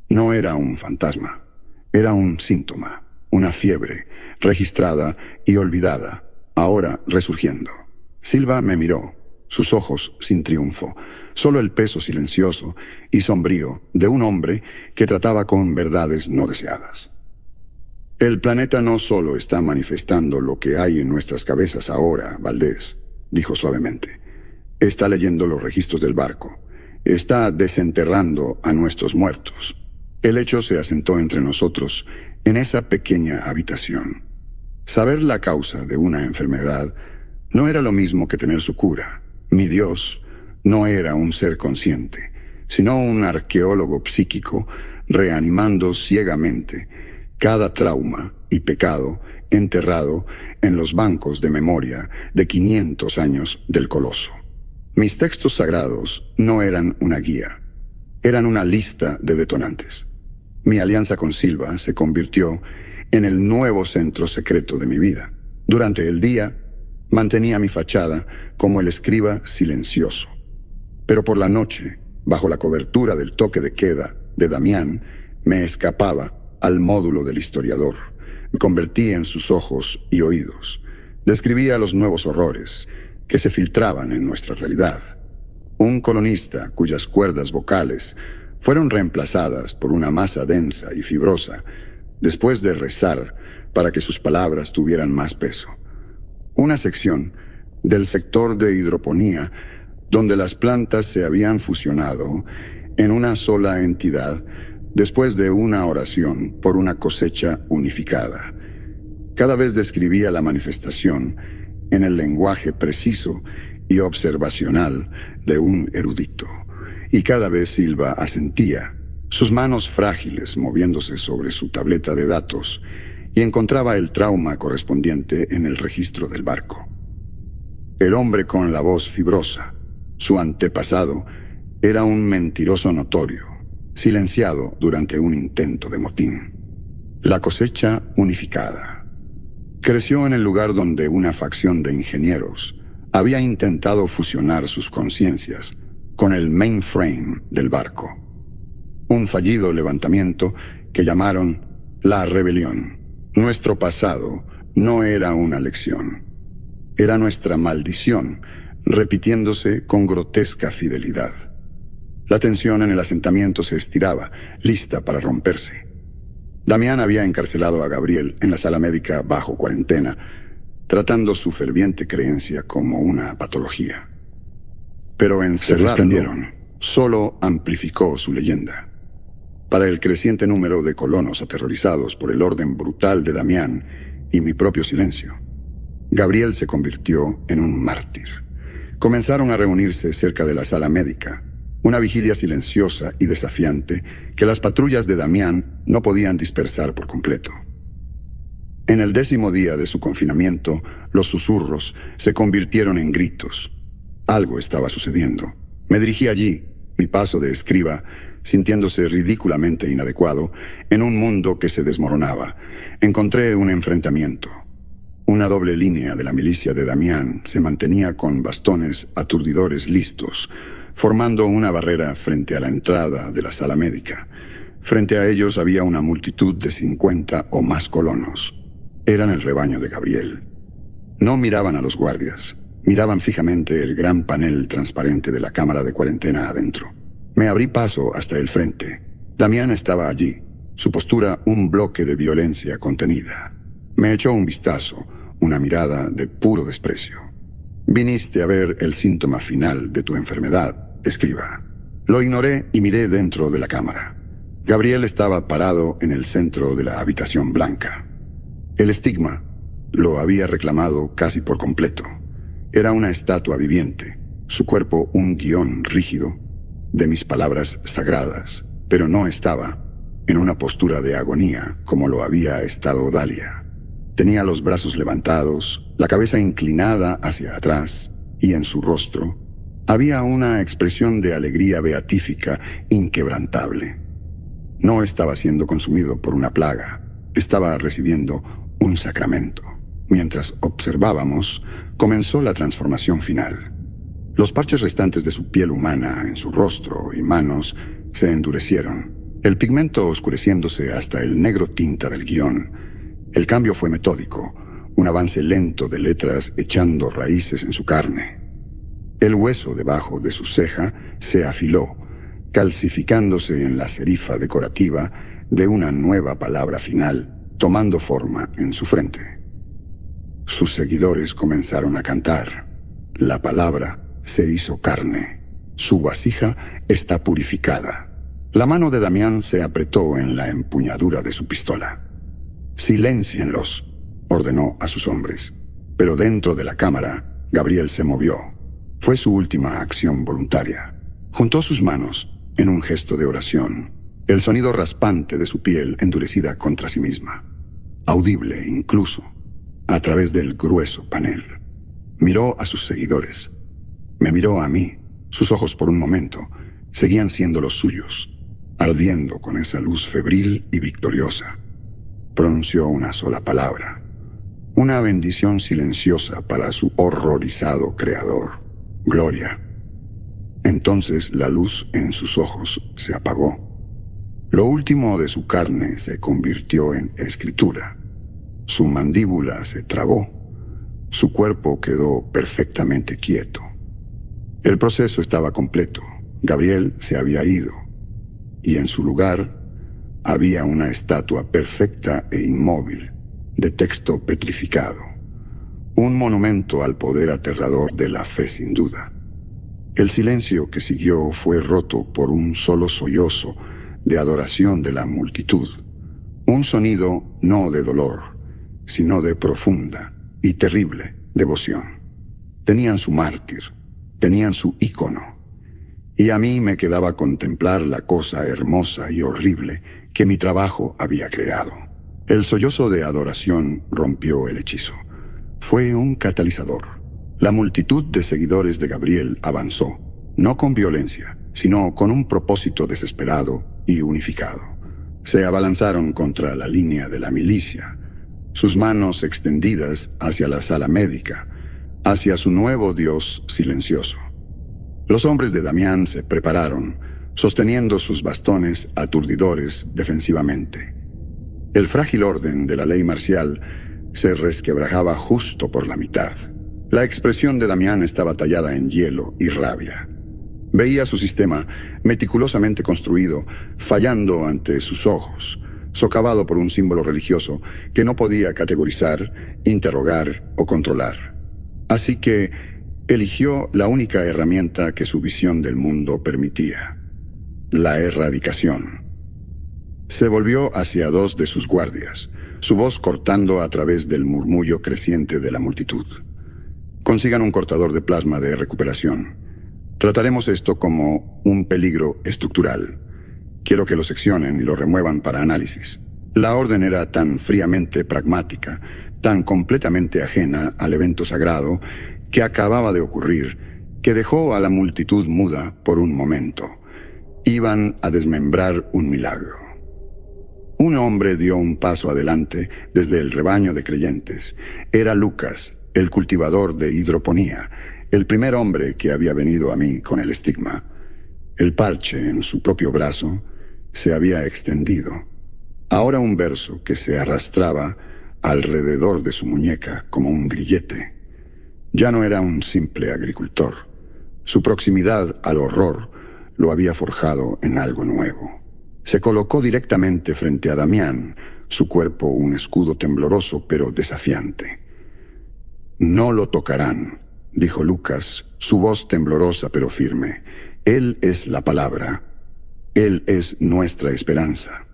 No era un fantasma, era un síntoma, una fiebre, registrada y olvidada, ahora resurgiendo. Silva me miró, sus ojos sin triunfo, solo el peso silencioso y sombrío de un hombre que trataba con verdades no deseadas. El planeta no solo está manifestando lo que hay en nuestras cabezas ahora, Valdés, dijo suavemente. Está leyendo los registros del barco. Está desenterrando a nuestros muertos. El hecho se asentó entre nosotros en esa pequeña habitación. Saber la causa de una enfermedad no era lo mismo que tener su cura. Mi Dios no era un ser consciente, sino un arqueólogo psíquico reanimando ciegamente cada trauma y pecado enterrado en los bancos de memoria de 500 años del Coloso. Mis textos sagrados no eran una guía, eran una lista de detonantes. Mi alianza con Silva se convirtió en el nuevo centro secreto de mi vida. Durante el día, mantenía mi fachada como el escriba silencioso. Pero por la noche, bajo la cobertura del toque de queda de Damián, me escapaba al módulo del historiador. Me convertí en sus ojos y oídos. Describía los nuevos horrores que se filtraban en nuestra realidad. Un colonista cuyas cuerdas vocales fueron reemplazadas por una masa densa y fibrosa, después de rezar para que sus palabras tuvieran más peso. Una sección del sector de hidroponía donde las plantas se habían fusionado en una sola entidad después de una oración por una cosecha unificada. Cada vez describía la manifestación en el lenguaje preciso y observacional de un erudito. y cada vez Silva asentía, sus manos frágiles moviéndose sobre su tableta de datos, y encontraba el trauma correspondiente en el registro del barco. El hombre con la voz fibrosa, su antepasado, era un mentiroso notorio, silenciado durante un intento de motín. La cosecha unificada. Creció en el lugar donde una facción de ingenieros había intentado fusionar sus conciencias con el mainframe del barco. Un fallido levantamiento que llamaron la rebelión. Nuestro pasado no era una lección. Era nuestra maldición, repitiéndose con grotesca fidelidad. La tensión en el asentamiento se estiraba, lista para romperse. Damián había encarcelado a Gabriel en la sala médica bajo cuarentena, tratando su ferviente creencia como una patología. Pero encerrarlo solo amplificó su leyenda. Para el creciente número de colonos aterrorizados por el orden brutal de Damián y mi propio silencio, Gabriel se convirtió en un mártir. Comenzaron a reunirse cerca de la sala médica, una vigilia silenciosa y desafiante que las patrullas de Damián no podían dispersar por completo. En el 10º día de su confinamiento, los susurros se convirtieron en gritos. Algo estaba sucediendo. Me dirigí allí, mi paso de escriba, sintiéndose ridículamente inadecuado, en un mundo que se desmoronaba. Encontré un enfrentamiento. Una doble línea de la milicia de Damián se mantenía con bastones aturdidores listos, formando una barrera frente a la entrada de la sala médica. Frente a ellos había una multitud de 50 o más colonos. Eran el rebaño de Gabriel. No miraban a los guardias. Miraban fijamente el gran panel transparente de la cámara de cuarentena adentro. Me abrí paso hasta el frente. Damián estaba allí, su postura un bloque de violencia contenida. Me echó un vistazo, una mirada de puro desprecio. Viniste a ver el síntoma final de tu enfermedad, escriba. Lo ignoré y miré dentro de la cámara. Gabriel estaba parado en el centro de la habitación blanca. El estigma lo había reclamado casi por completo. Era una estatua viviente, su cuerpo un guión rígido de mis palabras sagradas, pero no estaba en una postura de agonía como lo había estado Dalia. Tenía los brazos levantados, la cabeza inclinada hacia atrás, y en su rostro había una expresión de alegría beatífica inquebrantable. No estaba siendo consumido por una plaga, estaba recibiendo un sacramento. Mientras observábamos, comenzó la transformación final. Los parches restantes de su piel humana en su rostro y manos se endurecieron, el pigmento oscureciéndose hasta el negro tinta del guión. El cambio fue metódico, un avance lento de letras echando raíces en su carne. El hueso debajo de su ceja se afiló, calcificándose en la serifa decorativa de una nueva palabra final, tomando forma en su frente. Sus seguidores comenzaron a cantar. La palabra se hizo carne. Su vasija está purificada. La mano de Damián se apretó en la empuñadura de su pistola. «Siléncienlos», ordenó a sus hombres. Pero dentro de la cámara, Gabriel se movió. Fue su última acción voluntaria. Juntó sus manos en un gesto de oración, el sonido raspante de su piel endurecida contra sí misma, audible incluso a través del grueso panel. Miró a sus seguidores. Me miró a mí. Sus ojos por un momento seguían siendo los suyos, ardiendo con esa luz febril y victoriosa. Pronunció una sola palabra, una bendición silenciosa para su horrorizado creador. Gloria. Entonces la luz en sus ojos se apagó. Lo último de su carne se convirtió en escritura. Su mandíbula se trabó. Su cuerpo quedó perfectamente quieto. El proceso estaba completo. Gabriel se había ido. Y en su lugar había una estatua perfecta e inmóvil, de texto petrificado. Un monumento al poder aterrador de la fe, sin duda. El silencio que siguió fue roto por un solo sollozo de adoración de la multitud. Un sonido no de dolor, sino de profunda y terrible devoción. Tenían su mártir, tenían su ícono, y a mí me quedaba contemplar la cosa hermosa y horrible que mi trabajo había creado. El sollozo de adoración rompió el hechizo. Fue un catalizador. La multitud de seguidores de Gabriel avanzó, no con violencia, sino con un propósito desesperado y unificado. Se abalanzaron contra la línea de la milicia, sus manos extendidas hacia la sala médica, hacia su nuevo Dios silencioso. Los hombres de Damián se prepararon, sosteniendo sus bastones aturdidores defensivamente. El frágil orden de la ley marcial se resquebrajaba justo por la mitad. La expresión de Damián estaba tallada en hielo y rabia. Veía su sistema, meticulosamente construido, fallando ante sus ojos, socavado por un símbolo religioso que no podía categorizar, interrogar o controlar. Así que eligió la única herramienta que su visión del mundo permitía: la erradicación. Se volvió hacia dos de sus guardias, su voz cortando a través del murmullo creciente de la multitud. Consigan un cortador de plasma de recuperación. Trataremos esto como un peligro estructural. Quiero que lo seccionen y lo remuevan para análisis. La orden era tan fríamente pragmática, tan completamente ajena al evento sagrado que acababa de ocurrir, que dejó a la multitud muda por un momento. Iban a desmembrar un milagro. Un hombre dio un paso adelante desde el rebaño de creyentes. Era Lucas, el cultivador de hidroponía, el primer hombre que había venido a mí con el estigma. El parche en su propio brazo se había extendido. Ahora un verso que se arrastraba alrededor de su muñeca como un grillete. Ya no era un simple agricultor. Su proximidad al horror lo había forjado en algo nuevo. Se colocó directamente frente a Damián, su cuerpo un escudo tembloroso pero desafiante. «No lo tocarán», dijo Lucas, su voz temblorosa pero firme. «Él es la palabra. Él es nuestra esperanza».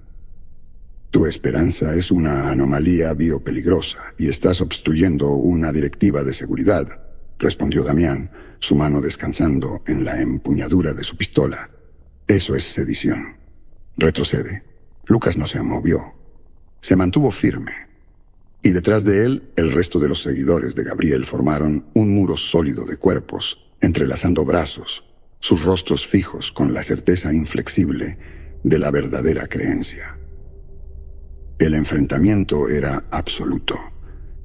«Tu esperanza es una anomalía biopeligrosa y estás obstruyendo una directiva de seguridad», respondió Damián, su mano descansando en la empuñadura de su pistola. «Eso es sedición. Retrocede». Lucas no se movió. Se mantuvo firme. Y detrás de él, el resto de los seguidores de Gabriel formaron un muro sólido de cuerpos, entrelazando brazos, sus rostros fijos con la certeza inflexible de la verdadera creencia. El enfrentamiento era absoluto.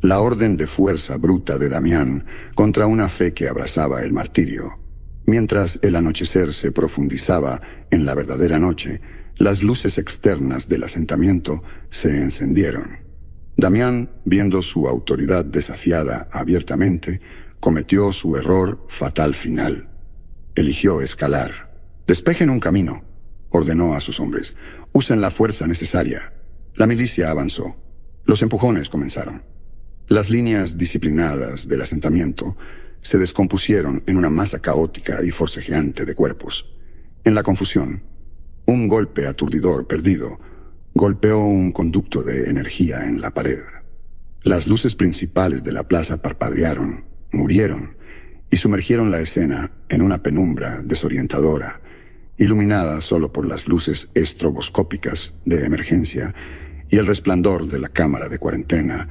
La orden de fuerza bruta de Damián contra una fe que abrazaba el martirio. Mientras el anochecer se profundizaba en la verdadera noche, las luces externas del asentamiento se encendieron. Damián, viendo su autoridad desafiada abiertamente, cometió su error fatal final. Eligió escalar. «Despejen un camino», ordenó a sus hombres. «Usen la fuerza necesaria». La milicia avanzó. Los empujones comenzaron. Las líneas disciplinadas del asentamiento se descompusieron en una masa caótica y forcejeante de cuerpos. En la confusión, un golpe aturdidor perdido golpeó un conducto de energía en la pared. Las luces principales de la plaza parpadearon, murieron y sumergieron la escena en una penumbra desorientadora, iluminada solo por las luces estroboscópicas de emergencia y el resplandor de la cámara de cuarentena,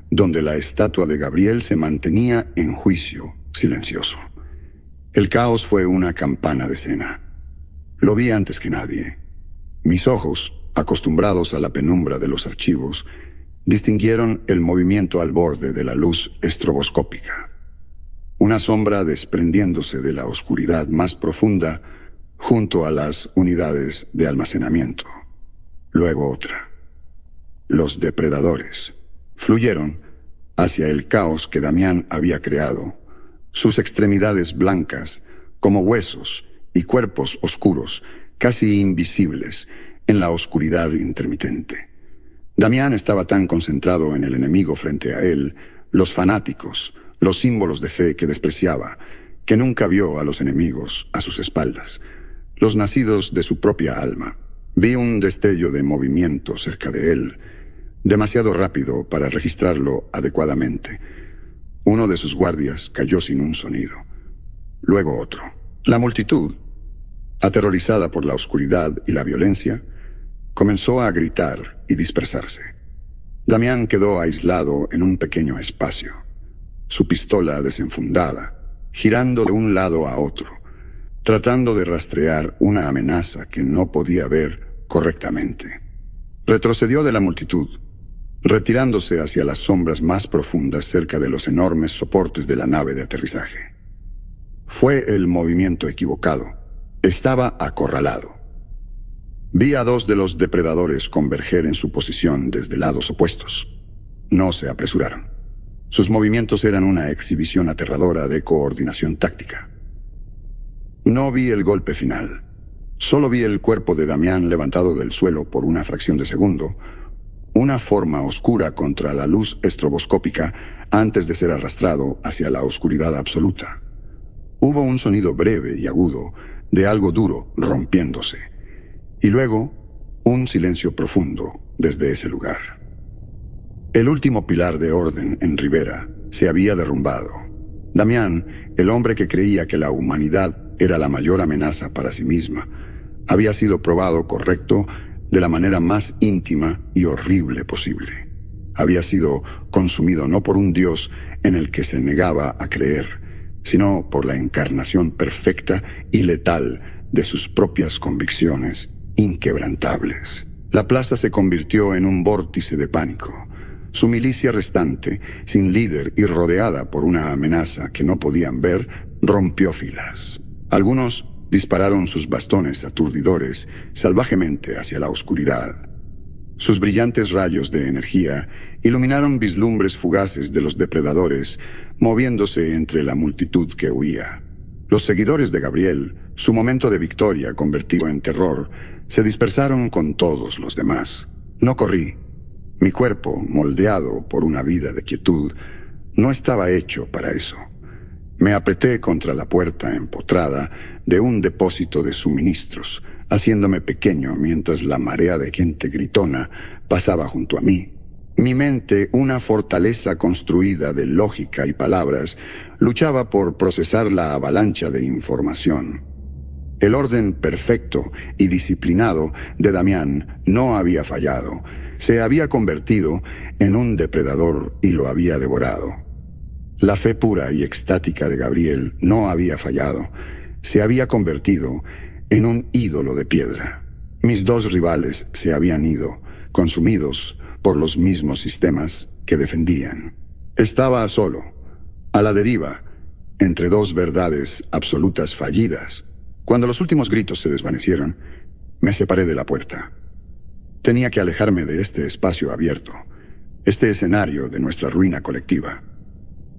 donde la estatua de Gabriel se mantenía en juicio silencioso. El caos fue una campana de cena. Lo vi antes que nadie. Mis ojos, acostumbrados a la penumbra de los archivos, distinguieron el movimiento al borde de la luz estroboscópica. Una sombra desprendiéndose de la oscuridad más profunda junto a las unidades de almacenamiento. Luego otra. Los depredadores fluyeron hacia el caos que Damián había creado, sus extremidades blancas como huesos y cuerpos oscuros, casi invisibles, en la oscuridad intermitente. Damián estaba tan concentrado en el enemigo frente a él, los fanáticos, los símbolos de fe que despreciaba, que nunca vio a los enemigos a sus espaldas, los nacidos de su propia alma. Vi un destello de movimiento cerca de él, demasiado rápido para registrarlo adecuadamente. Uno de sus guardias cayó sin un sonido. Luego otro. La multitud, aterrorizada por la oscuridad y la violencia, comenzó a gritar y dispersarse. Damián quedó aislado en un pequeño espacio, su pistola desenfundada, girando de un lado a otro, tratando de rastrear una amenaza que no podía ver correctamente. Retrocedió de la multitud, retirándose hacia las sombras más profundas cerca de los enormes soportes de la nave de aterrizaje. Fue el movimiento equivocado. Estaba acorralado. Vi a 2 de los depredadores converger en su posición desde lados opuestos. No se apresuraron. Sus movimientos eran una exhibición aterradora de coordinación táctica. No vi el golpe final. Solo vi el cuerpo de Damián levantado del suelo por una fracción de segundo, una forma oscura contra la luz estroboscópica antes de ser arrastrado hacia la oscuridad absoluta. Hubo un sonido breve y agudo de algo duro rompiéndose, y luego un silencio profundo desde ese lugar. El último pilar de orden en Rivera se había derrumbado. Damián, el hombre que creía que la humanidad era la mayor amenaza para sí misma, había sido probado correcto de la manera más íntima y horrible posible. Había sido consumido no por un Dios en el que se negaba a creer, sino por la encarnación perfecta y letal de sus propias convicciones inquebrantables. La plaza se convirtió en un vórtice de pánico. Su milicia restante, sin líder y rodeada por una amenaza que no podían ver, rompió filas. Algunos dispararon sus bastones aturdidores salvajemente hacia la oscuridad. Sus brillantes rayos de energía iluminaron vislumbres fugaces de los depredadores, moviéndose entre la multitud que huía. Los seguidores de Gabriel, su momento de victoria convertido en terror, se dispersaron con todos los demás. No corrí. Mi cuerpo, moldeado por una vida de quietud, no estaba hecho para eso. Me apreté contra la puerta empotrada de un depósito de suministros, haciéndome pequeño mientras la marea de gente gritona pasaba junto a mí. Mi mente, una fortaleza construida de lógica y palabras, luchaba por procesar la avalancha de información. El orden perfecto y disciplinado de Damián no había fallado. Se había convertido en un depredador y lo había devorado. La fe pura y extática de Gabriel no había fallado. Se había convertido en un ídolo de piedra. Mis 2 rivales se habían ido, consumidos por los mismos sistemas que defendían. Estaba solo, a la deriva, entre 2 verdades absolutas fallidas. Cuando los últimos gritos se desvanecieron, me separé de la puerta. Tenía que alejarme de este espacio abierto, este escenario de nuestra ruina colectiva.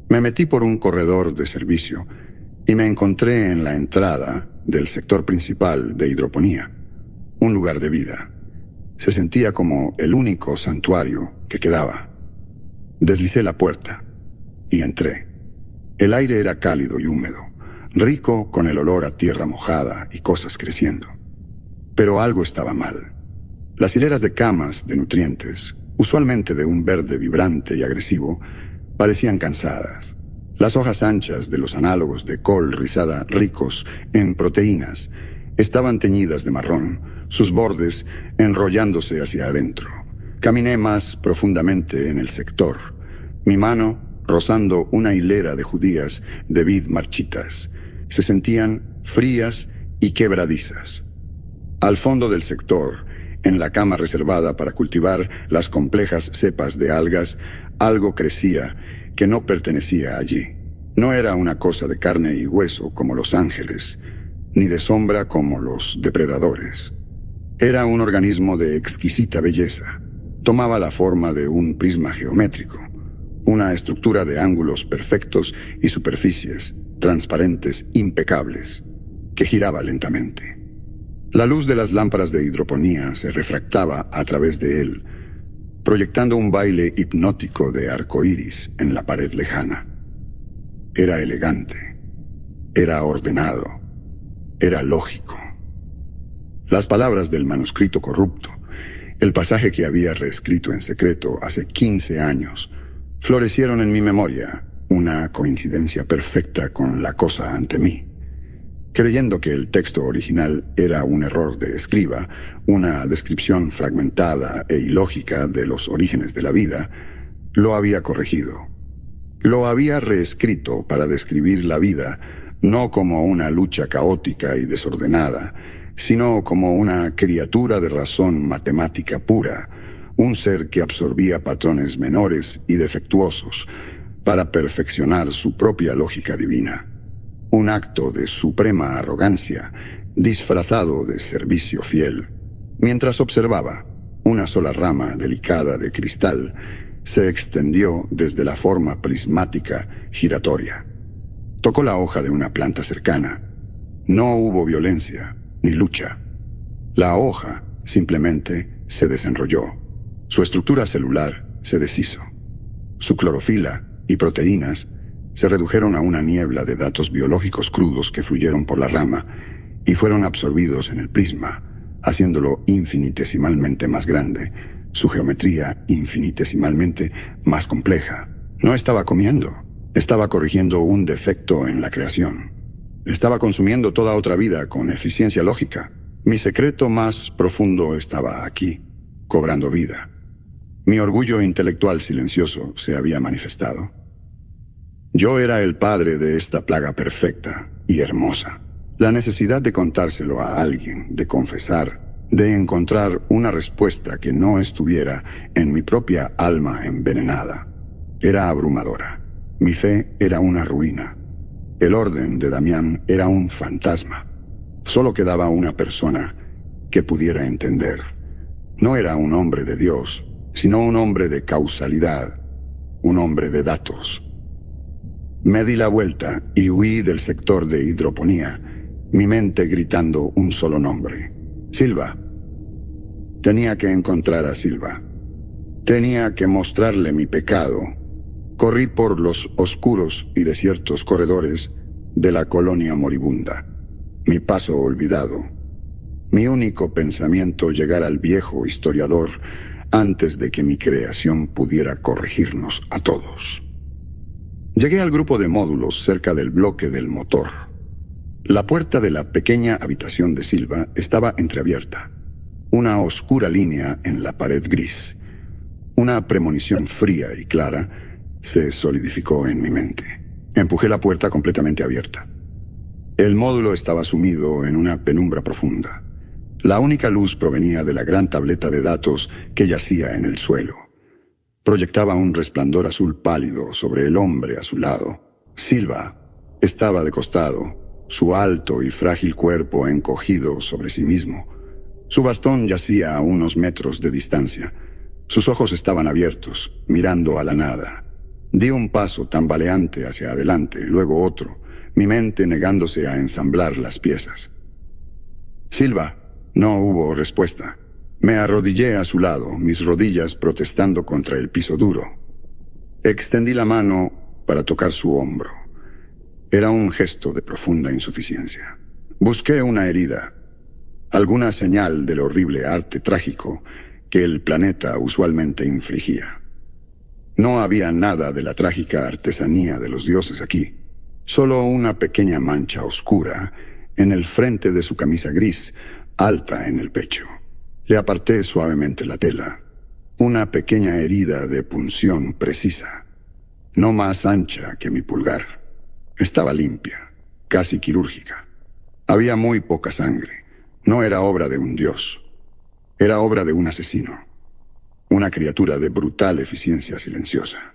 Me metí por un corredor de servicio y me encontré en la entrada del sector principal de hidroponía, un lugar de vida. Se sentía como el único santuario que quedaba. Deslicé la puerta y entré. El aire era cálido y húmedo, rico con el olor a tierra mojada y cosas creciendo. Pero algo estaba mal. Las hileras de camas de nutrientes, usualmente de un verde vibrante y agresivo, parecían cansadas. Las hojas anchas de los análogos de col rizada ricos en proteínas estaban teñidas de marrón, sus bordes enrollándose hacia adentro. Caminé más profundamente en el sector, mi mano rozando una hilera de judías de vid marchitas. Se sentían frías y quebradizas. Al fondo del sector, en la cama reservada para cultivar las complejas cepas de algas, algo crecía que no pertenecía allí. No era una cosa de carne y hueso como los ángeles, ni de sombra como los depredadores. Era un organismo de exquisita belleza. Tomaba la forma de un prisma geométrico, una estructura de ángulos perfectos y superficies transparentes impecables, que giraba lentamente. La luz de las lámparas de hidroponía se refractaba a través de él, proyectando un baile hipnótico de arcoíris en la pared lejana. Era elegante, era ordenado, era lógico. Las palabras del manuscrito corrupto, el pasaje que había reescrito en secreto hace 15 años, florecieron en mi memoria, una coincidencia perfecta con la cosa ante mí. creyendo que el texto original era un error de escriba, una descripción fragmentada e ilógica de los orígenes de la vida, lo había corregido. Lo había reescrito para describir la vida no como una lucha caótica y desordenada, sino como una criatura de razón matemática pura, un ser que absorbía patrones menores y defectuosos para perfeccionar su propia lógica divina. Un acto de suprema arrogancia, disfrazado de servicio fiel. Mientras observaba, una sola rama delicada de cristal se extendió desde la forma prismática giratoria. Tocó la hoja de una planta cercana. No hubo violencia ni lucha. La hoja simplemente se desenrolló. Su estructura celular se deshizo. Su clorofila y proteínas se redujeron a una niebla de datos biológicos crudos que fluyeron por la rama y fueron absorbidos en el prisma, haciéndolo infinitesimalmente más grande, su geometría infinitesimalmente más compleja. No estaba comiendo, estaba corrigiendo un defecto en la creación. Estaba consumiendo toda otra vida con eficiencia lógica. Mi secreto más profundo estaba aquí, cobrando vida. Mi orgullo intelectual silencioso se había manifestado. Yo era el padre de esta plaga perfecta y hermosa. La necesidad de contárselo a alguien, de confesar, de encontrar una respuesta que no estuviera en mi propia alma envenenada, era abrumadora. Mi fe era una ruina. El orden de Damián era un fantasma. Solo quedaba una persona que pudiera entender. No era un hombre de Dios, sino un hombre de causalidad, un hombre de datos. Me di la vuelta y huí del sector de hidroponía, mi mente gritando un solo nombre. Silva. Tenía que encontrar a Silva. Tenía que mostrarle mi pecado. Corrí por los oscuros y desiertos corredores de la colonia moribunda. Mi paso olvidado. Mi único pensamiento llegar al viejo historiador antes de que mi creación pudiera corregirnos a todos. Llegué al grupo de módulos cerca del bloque del motor. La puerta de la pequeña habitación de Silva estaba entreabierta. Una oscura línea en la pared gris. Una premonición fría y clara se solidificó en mi mente. Empujé la puerta completamente abierta. El módulo estaba sumido en una penumbra profunda. La única luz provenía de la gran tableta de datos que yacía en el suelo. Proyectaba un resplandor azul pálido sobre el hombre a su lado. Silva estaba de costado, su alto y frágil cuerpo encogido sobre sí mismo. Su bastón yacía a unos metros de distancia. Sus ojos estaban abiertos, mirando a la nada. Di un paso tambaleante hacia adelante, luego otro, mi mente negándose a ensamblar las piezas. Silva. No hubo respuesta. Me arrodillé a su lado, mis rodillas protestando contra el piso duro. Extendí la mano para tocar su hombro. Era un gesto de profunda insuficiencia. Busqué una herida, alguna señal del horrible arte trágico que el planeta usualmente infligía. No había nada de la trágica artesanía de los dioses aquí, solo una pequeña mancha oscura en el frente de su camisa gris, alta en el pecho. Le aparté suavemente la tela. Una pequeña herida de punción precisa, no más ancha que mi pulgar. Estaba limpia, casi quirúrgica. Había muy poca sangre. No era obra de un dios. Era obra de un asesino. Una criatura de brutal eficiencia silenciosa.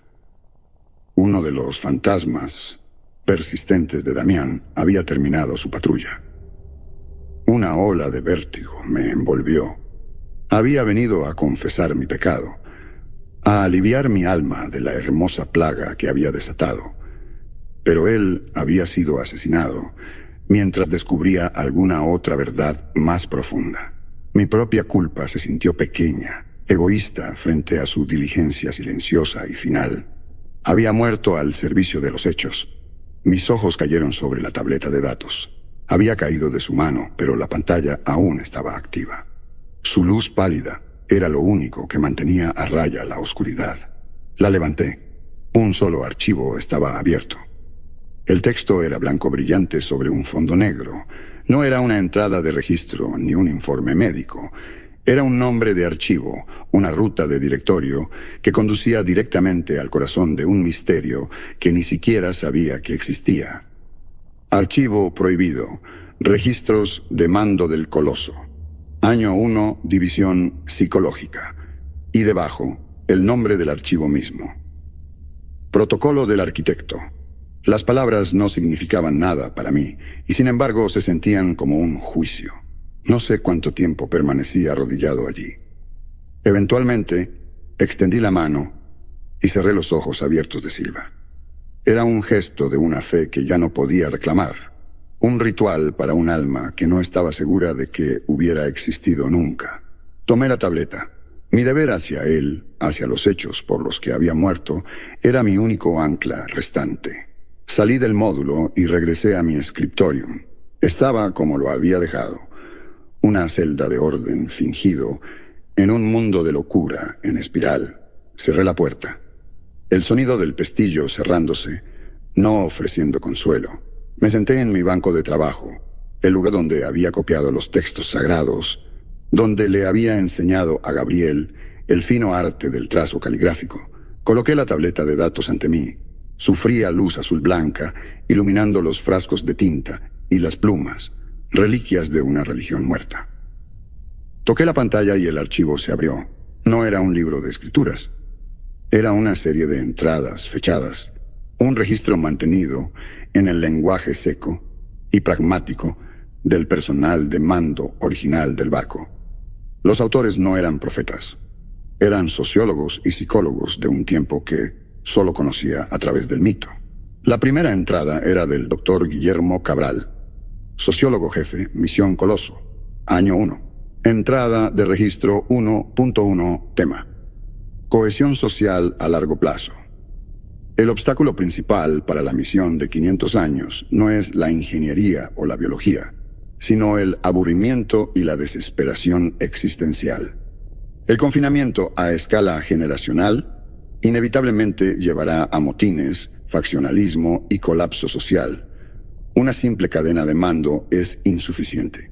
Uno de los fantasmas persistentes de Damián había terminado su patrulla. Una ola de vértigo me envolvió. Había venido a confesar mi pecado, a aliviar mi alma de la hermosa plaga que había desatado. Pero él había sido asesinado mientras descubría alguna otra verdad más profunda. Mi propia culpa se sintió pequeña, egoísta frente a su diligencia silenciosa y final. Había muerto al servicio de los hechos. Mis ojos cayeron sobre la tableta de datos. Había caído de su mano, pero la pantalla aún estaba activa. Su luz pálida era lo único que mantenía a raya la oscuridad. La levanté. Un solo archivo estaba abierto. El texto era blanco brillante sobre un fondo negro. No era una entrada de registro ni un informe médico. Era un nombre de archivo, una ruta de directorio que conducía directamente al corazón de un misterio que ni siquiera sabía que existía. Archivo prohibido. Registros de mando del Coloso. Año 1, división psicológica. Y debajo, el nombre del archivo mismo. Protocolo del arquitecto. Las palabras no significaban nada para mí, y sin embargo se sentían como un juicio. No sé cuánto tiempo permanecí arrodillado allí. Eventualmente, extendí la mano y cerré los ojos abiertos de Silva. Era un gesto de una fe que ya no podía reclamar. Un ritual para un alma que no estaba segura de que hubiera existido nunca. Tomé la tableta. Mi deber hacia él, hacia los hechos por los que había muerto, era mi único ancla restante. Salí del módulo y regresé a mi escritorium. Estaba como lo había dejado. Una celda de orden fingido en un mundo de locura en espiral. Cerré la puerta. El sonido del pestillo cerrándose, no ofreciendo consuelo. Me senté en mi banco de trabajo, el lugar donde había copiado los textos sagrados, donde le había enseñado a Gabriel el fino arte del trazo caligráfico. Coloqué la tableta de datos ante mí, su fría luz azul blanca, iluminando los frascos de tinta y las plumas, reliquias de una religión muerta. Toqué la pantalla y el archivo se abrió. No era un libro de escrituras. Era una serie de entradas fechadas, un registro mantenido en el lenguaje seco y pragmático del personal de mando original del barco. Los autores no eran profetas. Eran sociólogos y psicólogos de un tiempo que solo conocía a través del mito. La primera entrada era del Dr. Guillermo Cabral, sociólogo jefe, misión Coloso, año 1. Entrada de registro 1.1, tema: cohesión social a largo plazo. El obstáculo principal para la misión de 500 años no es la ingeniería o la biología, sino el aburrimiento y la desesperación existencial. El confinamiento a escala generacional inevitablemente llevará a motines, faccionalismo y colapso social. Una simple cadena de mando es insuficiente.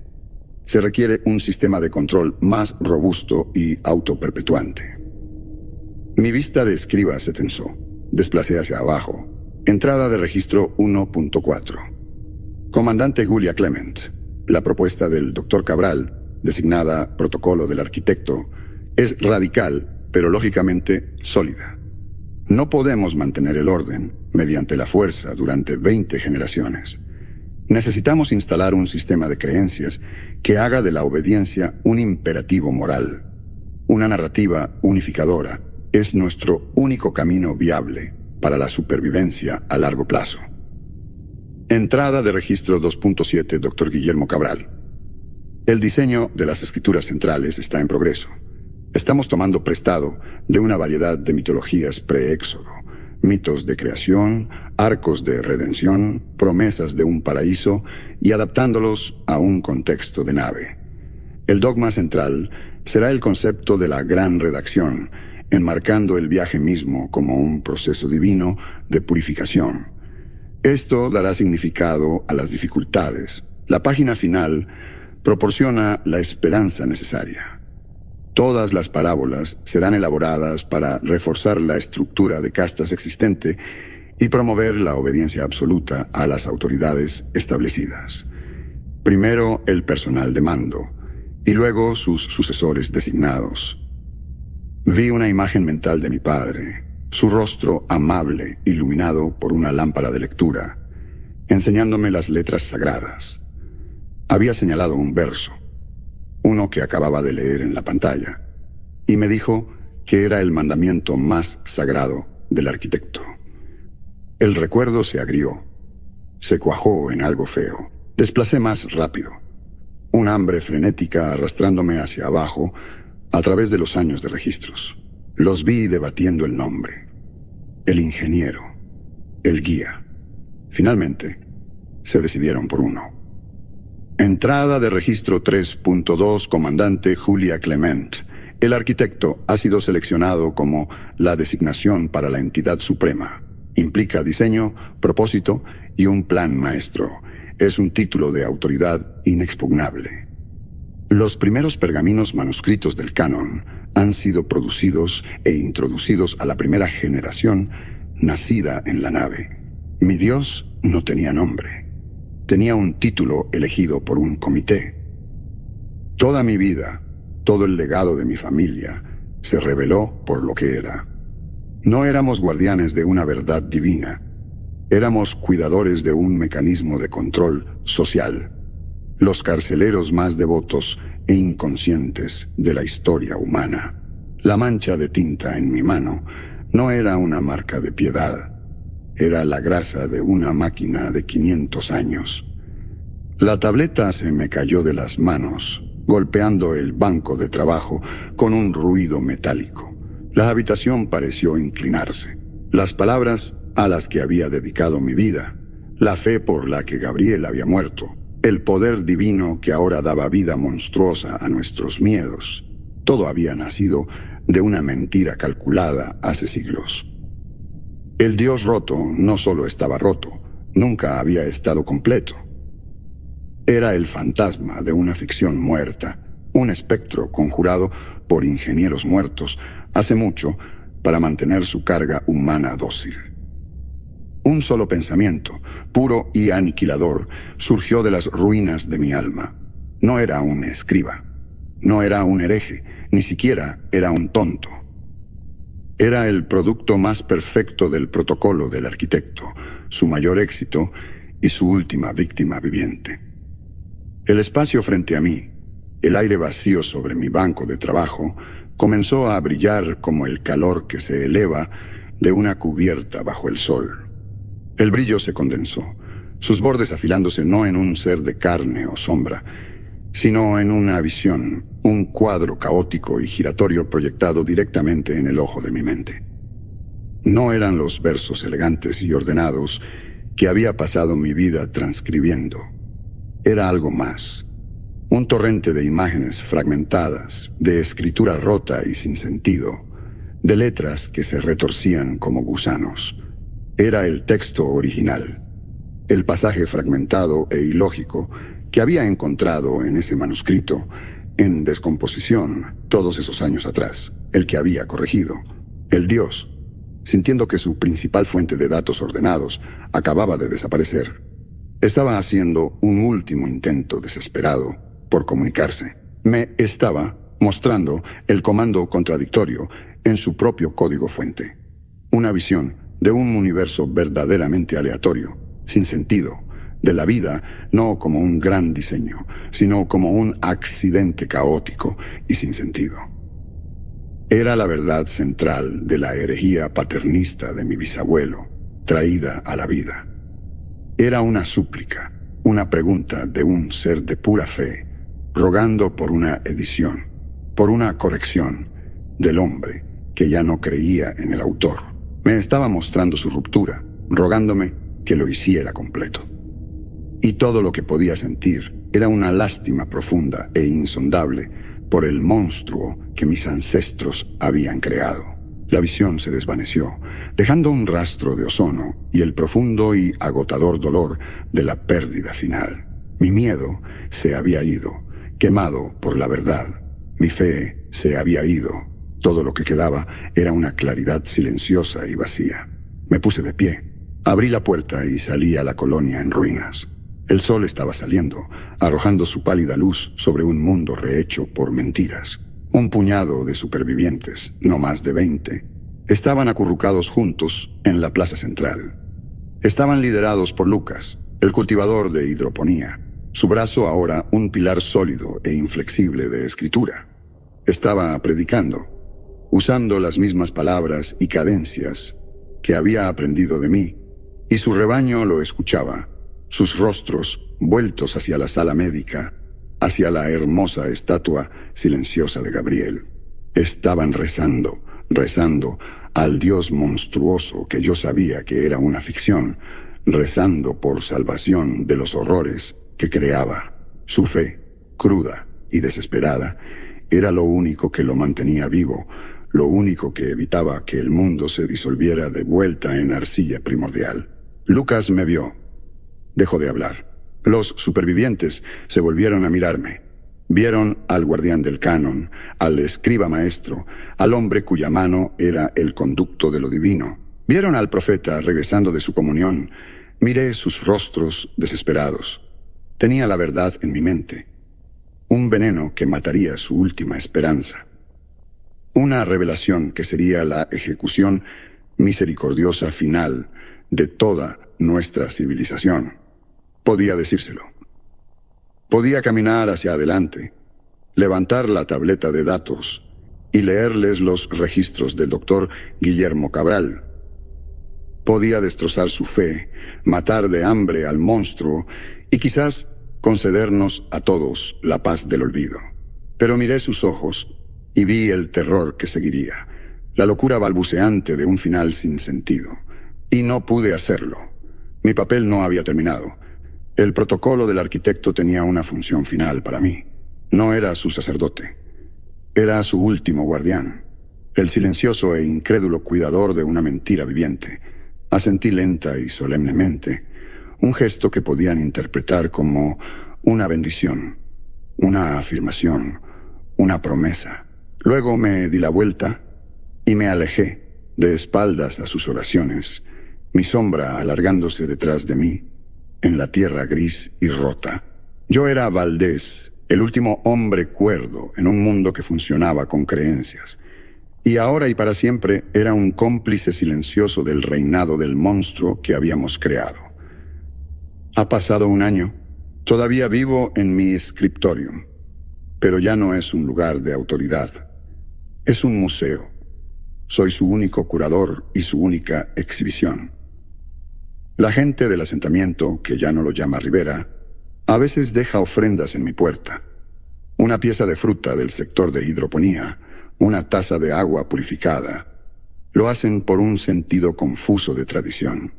Se requiere un sistema de control más robusto y autoperpetuante. Mi vista de escriba se tensó. Desplacé hacia abajo. Entrada de registro 1.4. Comandante Julia Clement. La propuesta del Dr. Cabral, designada Protocolo del Arquitecto, es radical, pero lógicamente sólida. No podemos mantener el orden mediante la fuerza durante 20 generaciones. Necesitamos instalar un sistema de creencias que haga de la obediencia un imperativo moral. Una narrativa unificadora es nuestro único camino viable para la supervivencia a largo plazo. Entrada de registro 2.7, Dr. Guillermo Cabral. El diseño de las escrituras centrales está en progreso. Estamos tomando prestado de una variedad de mitologías pre-éxodo, mitos de creación, arcos de redención, promesas de un paraíso, y adaptándolos a un contexto de nave. El dogma central será el concepto de la gran redacción, enmarcando el viaje mismo como un proceso divino de purificación. Esto dará significado a las dificultades. La página final proporciona la esperanza necesaria. Todas las parábolas serán elaboradas para reforzar la estructura de castas existente y promover la obediencia absoluta a las autoridades establecidas. Primero el personal de mando, y luego sus sucesores designados. Vi una imagen mental de mi padre, su rostro amable, iluminado por una lámpara de lectura, enseñándome las letras sagradas. Había señalado un verso, uno que acababa de leer en la pantalla, y me dijo que era el mandamiento más sagrado del arquitecto. El recuerdo se agrió, se cuajó en algo feo. Desplacé más rápido, un hambre frenética arrastrándome hacia abajo a través de los años de registros. Los vi debatiendo el nombre, el ingeniero, el guía. Finalmente, se decidieron por uno. Entrada de registro 3.2, comandante Julia Clement. El arquitecto ha sido seleccionado como la designación para la entidad suprema. Implica diseño, propósito y un plan maestro. Es un título de autoridad inexpugnable. Los primeros pergaminos manuscritos del canon han sido producidos e introducidos a la primera generación nacida en la nave. Mi Dios no tenía nombre. Tenía un título elegido por un comité. Toda mi vida, todo el legado de mi familia, se reveló por lo que era. No éramos guardianes de una verdad divina. Éramos cuidadores de un mecanismo de control social. Los carceleros más devotos e inconscientes de la historia humana. La mancha de tinta en mi mano no era una marca de piedad. Era la grasa de una máquina de 500 años. La tableta se me cayó de las manos, golpeando el banco de trabajo con un ruido metálico. La habitación pareció inclinarse. Las palabras a las que había dedicado mi vida, la fe por la que Gabriel había muerto, el poder divino que ahora daba vida monstruosa a nuestros miedos, todo había nacido de una mentira calculada hace siglos. El Dios roto no solo estaba roto, nunca había estado completo. Era el fantasma de una ficción muerta, un espectro conjurado por ingenieros muertos hace mucho para mantener su carga humana dócil. Un solo pensamiento, puro y aniquilador, surgió de las ruinas de mi alma. No era un escriba, no era un hereje, ni siquiera era un tonto. Era el producto más perfecto del protocolo del arquitecto, su mayor éxito y su última víctima viviente. El espacio frente a mí, el aire vacío sobre mi banco de trabajo, comenzó a brillar como el calor que se eleva de una cubierta bajo el sol. El brillo se condensó, sus bordes afilándose no en un ser de carne o sombra, sino en una visión, un cuadro caótico y giratorio proyectado directamente en el ojo de mi mente. No eran los versos elegantes y ordenados que había pasado mi vida transcribiendo. Era algo más. Un torrente de imágenes fragmentadas, de escritura rota y sin sentido, de letras que se retorcían como gusanos. Era el texto original, el pasaje fragmentado e ilógico que había encontrado en ese manuscrito, en descomposición, todos esos años atrás, el que había corregido, el Dios, sintiendo que su principal fuente de datos ordenados acababa de desaparecer. Estaba haciendo un último intento desesperado por comunicarse. Me estaba mostrando el comando contradictorio en su propio código fuente. Una visión de un universo verdaderamente aleatorio, sin sentido, de la vida no como un gran diseño, sino como un accidente caótico y sin sentido. Era la verdad central de la herejía paternista de mi bisabuelo, traída a la vida. Era una súplica, una pregunta de un ser de pura fe, rogando por una edición, por una corrección del hombre que ya no creía en el autor. Me estaba mostrando su ruptura, rogándome que lo hiciera completo. Y todo lo que podía sentir era una lástima profunda e insondable por el monstruo que mis ancestros habían creado. La visión se desvaneció, dejando un rastro de ozono y el profundo y agotador dolor de la pérdida final. Mi miedo se había ido, quemado por la verdad. Mi fe se había ido. Todo lo que quedaba era una claridad silenciosa y vacía. Me puse de pie, abrí la puerta y salí a la colonia en ruinas. El sol estaba saliendo, arrojando su pálida luz sobre un mundo rehecho por mentiras. Un puñado de supervivientes, no más de 20, estaban acurrucados juntos en la plaza central. Estaban liderados por Lucas, el cultivador de hidroponía, su brazo ahora un pilar sólido e inflexible de escritura. Estaba predicando, usando las mismas palabras y cadencias que había aprendido de mí, y su rebaño lo escuchaba, sus rostros vueltos hacia la sala médica, hacia la hermosa estatua silenciosa de Gabriel. Estaban rezando, rezando al Dios monstruoso que yo sabía que era una ficción, rezando por salvación de los horrores que creaba. Su fe, cruda y desesperada, era lo único que lo mantenía vivo, lo único que evitaba que el mundo se disolviera de vuelta en arcilla primordial. Lucas me vio. Dejó de hablar. Los supervivientes se volvieron a mirarme. Vieron al guardián del canon, al escriba maestro, al hombre cuya mano era el conducto de lo divino. Vieron al profeta regresando de su comunión. Miré sus rostros desesperados. Tenía la verdad en mi mente. Un veneno que mataría su última esperanza. Una revelación que sería la ejecución misericordiosa final de toda nuestra civilización. Podía decírselo. Podía caminar hacia adelante, levantar la tableta de datos y leerles los registros del doctor Guillermo Cabral. Podía destrozar su fe, matar de hambre al monstruo y quizás concedernos a todos la paz del olvido. Pero miré sus ojos y vi el terror que seguiría, la locura balbuceante de un final sin sentido. Y no pude hacerlo. Mi papel no había terminado. El protocolo del arquitecto tenía una función final para mí. No era su sacerdote. Era su último guardián. El silencioso e incrédulo cuidador de una mentira viviente. Asentí lenta y solemnemente. Un gesto que podían interpretar como una bendición, una afirmación, una promesa. Luego me di la vuelta y me alejé, de espaldas a sus oraciones, mi sombra alargándose detrás de mí, en la tierra gris y rota. Yo era Valdés, el último hombre cuerdo en un mundo que funcionaba con creencias. Y ahora y para siempre era un cómplice silencioso del reinado del monstruo que habíamos creado. Ha pasado un año. Todavía vivo en mi scriptorium, pero ya no es un lugar de autoridad. Es un museo. Soy su único curador y su única exhibición. La gente del asentamiento, que ya no lo llama Rivera, a veces deja ofrendas en mi puerta. Una pieza de fruta del sector de hidroponía, una taza de agua purificada. Lo hacen por un sentido confuso de tradición.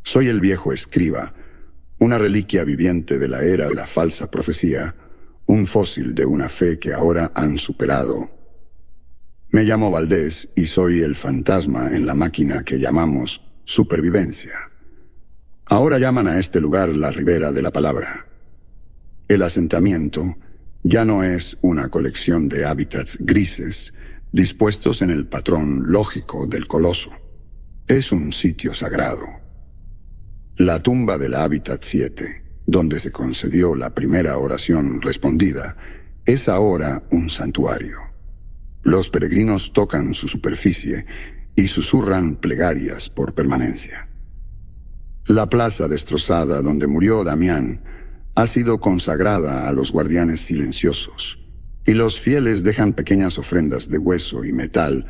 Soy el viejo escriba, una reliquia viviente de la era de la falsa profecía, un fósil de una fe que ahora han superado. Me llamo Valdés y soy el fantasma en la máquina que llamamos supervivencia. Ahora llaman a este lugar la Ribera de la Palabra. El asentamiento ya no es una colección de hábitats grises dispuestos en el patrón lógico del coloso. Es un sitio sagrado. La tumba del Hábitat 7, donde se concedió la primera oración respondida, es ahora un santuario. Los peregrinos tocan su superficie y susurran plegarias por permanencia. La plaza destrozada donde murió Damián ha sido consagrada a los guardianes silenciosos, y los fieles dejan pequeñas ofrendas de hueso y metal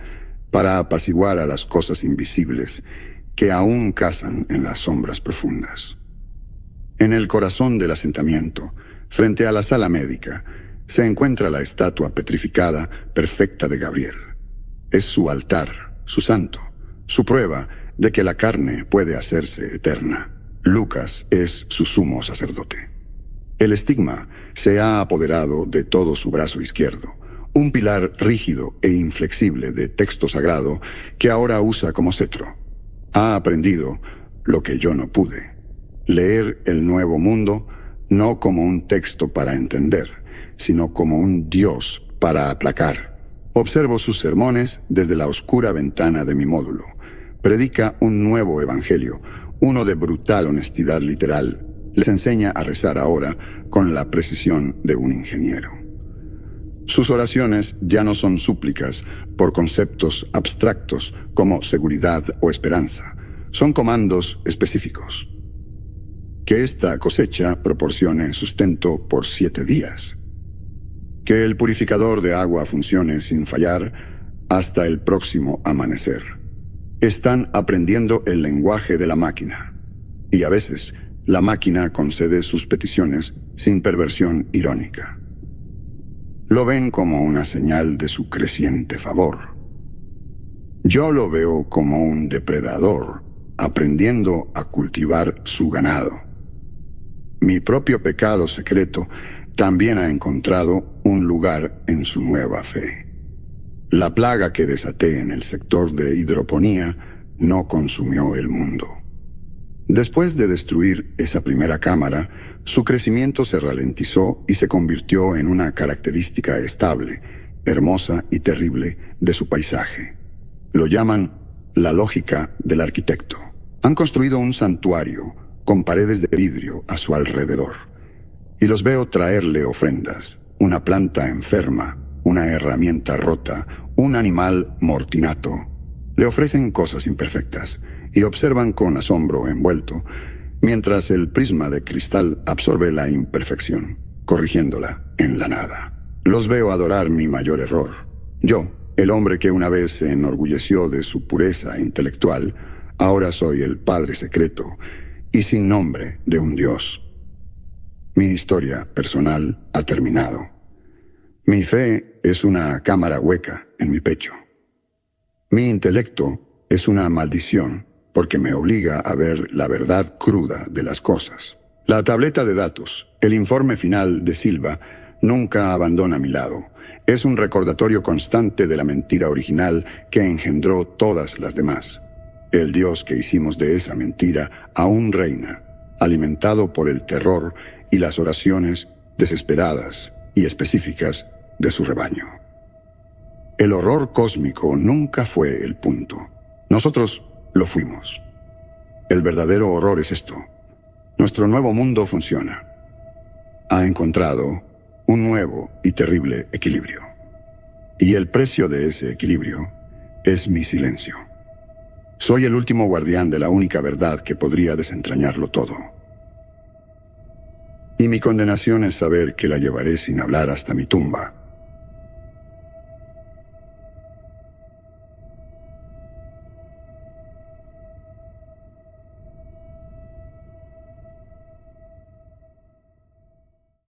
para apaciguar a las cosas invisibles que aún cazan en las sombras profundas. En el corazón del asentamiento, frente a la sala médica, se encuentra la estatua petrificada perfecta de Gabriel. Es su altar, su santo, su prueba de que la carne puede hacerse eterna. Lucas es su sumo sacerdote. El estigma se ha apoderado de todo su brazo izquierdo, un pilar rígido e inflexible de texto sagrado que ahora usa como cetro. Ha aprendido lo que yo no pude: leer el Nuevo Mundo no como un texto para entender, sino como un Dios para aplacar. Observo sus sermones desde la oscura ventana de mi módulo. Predica un nuevo evangelio, uno de brutal honestidad literal. Les enseña a rezar ahora con la precisión de un ingeniero. Sus oraciones ya no son súplicas por conceptos abstractos como seguridad o esperanza. Son comandos específicos. Que esta cosecha proporcione sustento por 7 días. Que el purificador de agua funcione sin fallar hasta el próximo amanecer. Están aprendiendo el lenguaje de la máquina. Y a veces, la máquina concede sus peticiones sin perversión irónica. Lo ven como una señal de su creciente favor. Yo lo veo como un depredador aprendiendo a cultivar su ganado. Mi propio pecado secreto también ha encontrado un lugar en su nueva fe. La plaga que desaté en el sector de hidroponía no consumió el mundo. Después de destruir esa primera cámara, su crecimiento se ralentizó y se convirtió en una característica estable, hermosa y terrible de su paisaje. Lo llaman la lógica del arquitecto. Han construido un santuario con paredes de vidrio a su alrededor. Y los veo traerle ofrendas, una planta enferma, una herramienta rota, un animal mortinato. Le ofrecen cosas imperfectas y observan con asombro envuelto, mientras el prisma de cristal absorbe la imperfección, corrigiéndola en la nada. Los veo adorar mi mayor error. Yo, el hombre que una vez se enorgulleció de su pureza intelectual, ahora soy el padre secreto y sin nombre de un dios. Mi historia personal ha terminado. Mi fe es una cámara hueca en mi pecho. Mi intelecto es una maldición porque me obliga a ver la verdad cruda de las cosas. La tableta de datos, el informe final de Silva, nunca abandona mi lado. Es un recordatorio constante de la mentira original que engendró todas las demás. El Dios que hicimos de esa mentira aún reina, alimentado por el terror y las oraciones desesperadas y específicas de su rebaño. El horror cósmico nunca fue el punto. Nosotros lo fuimos. El verdadero horror es esto. Nuestro nuevo mundo funciona. Ha encontrado un nuevo y terrible equilibrio. Y el precio de ese equilibrio es mi silencio. Soy el último guardián de la única verdad que podría desentrañarlo todo. Y mi condenación es saber que la llevaré sin hablar hasta mi tumba.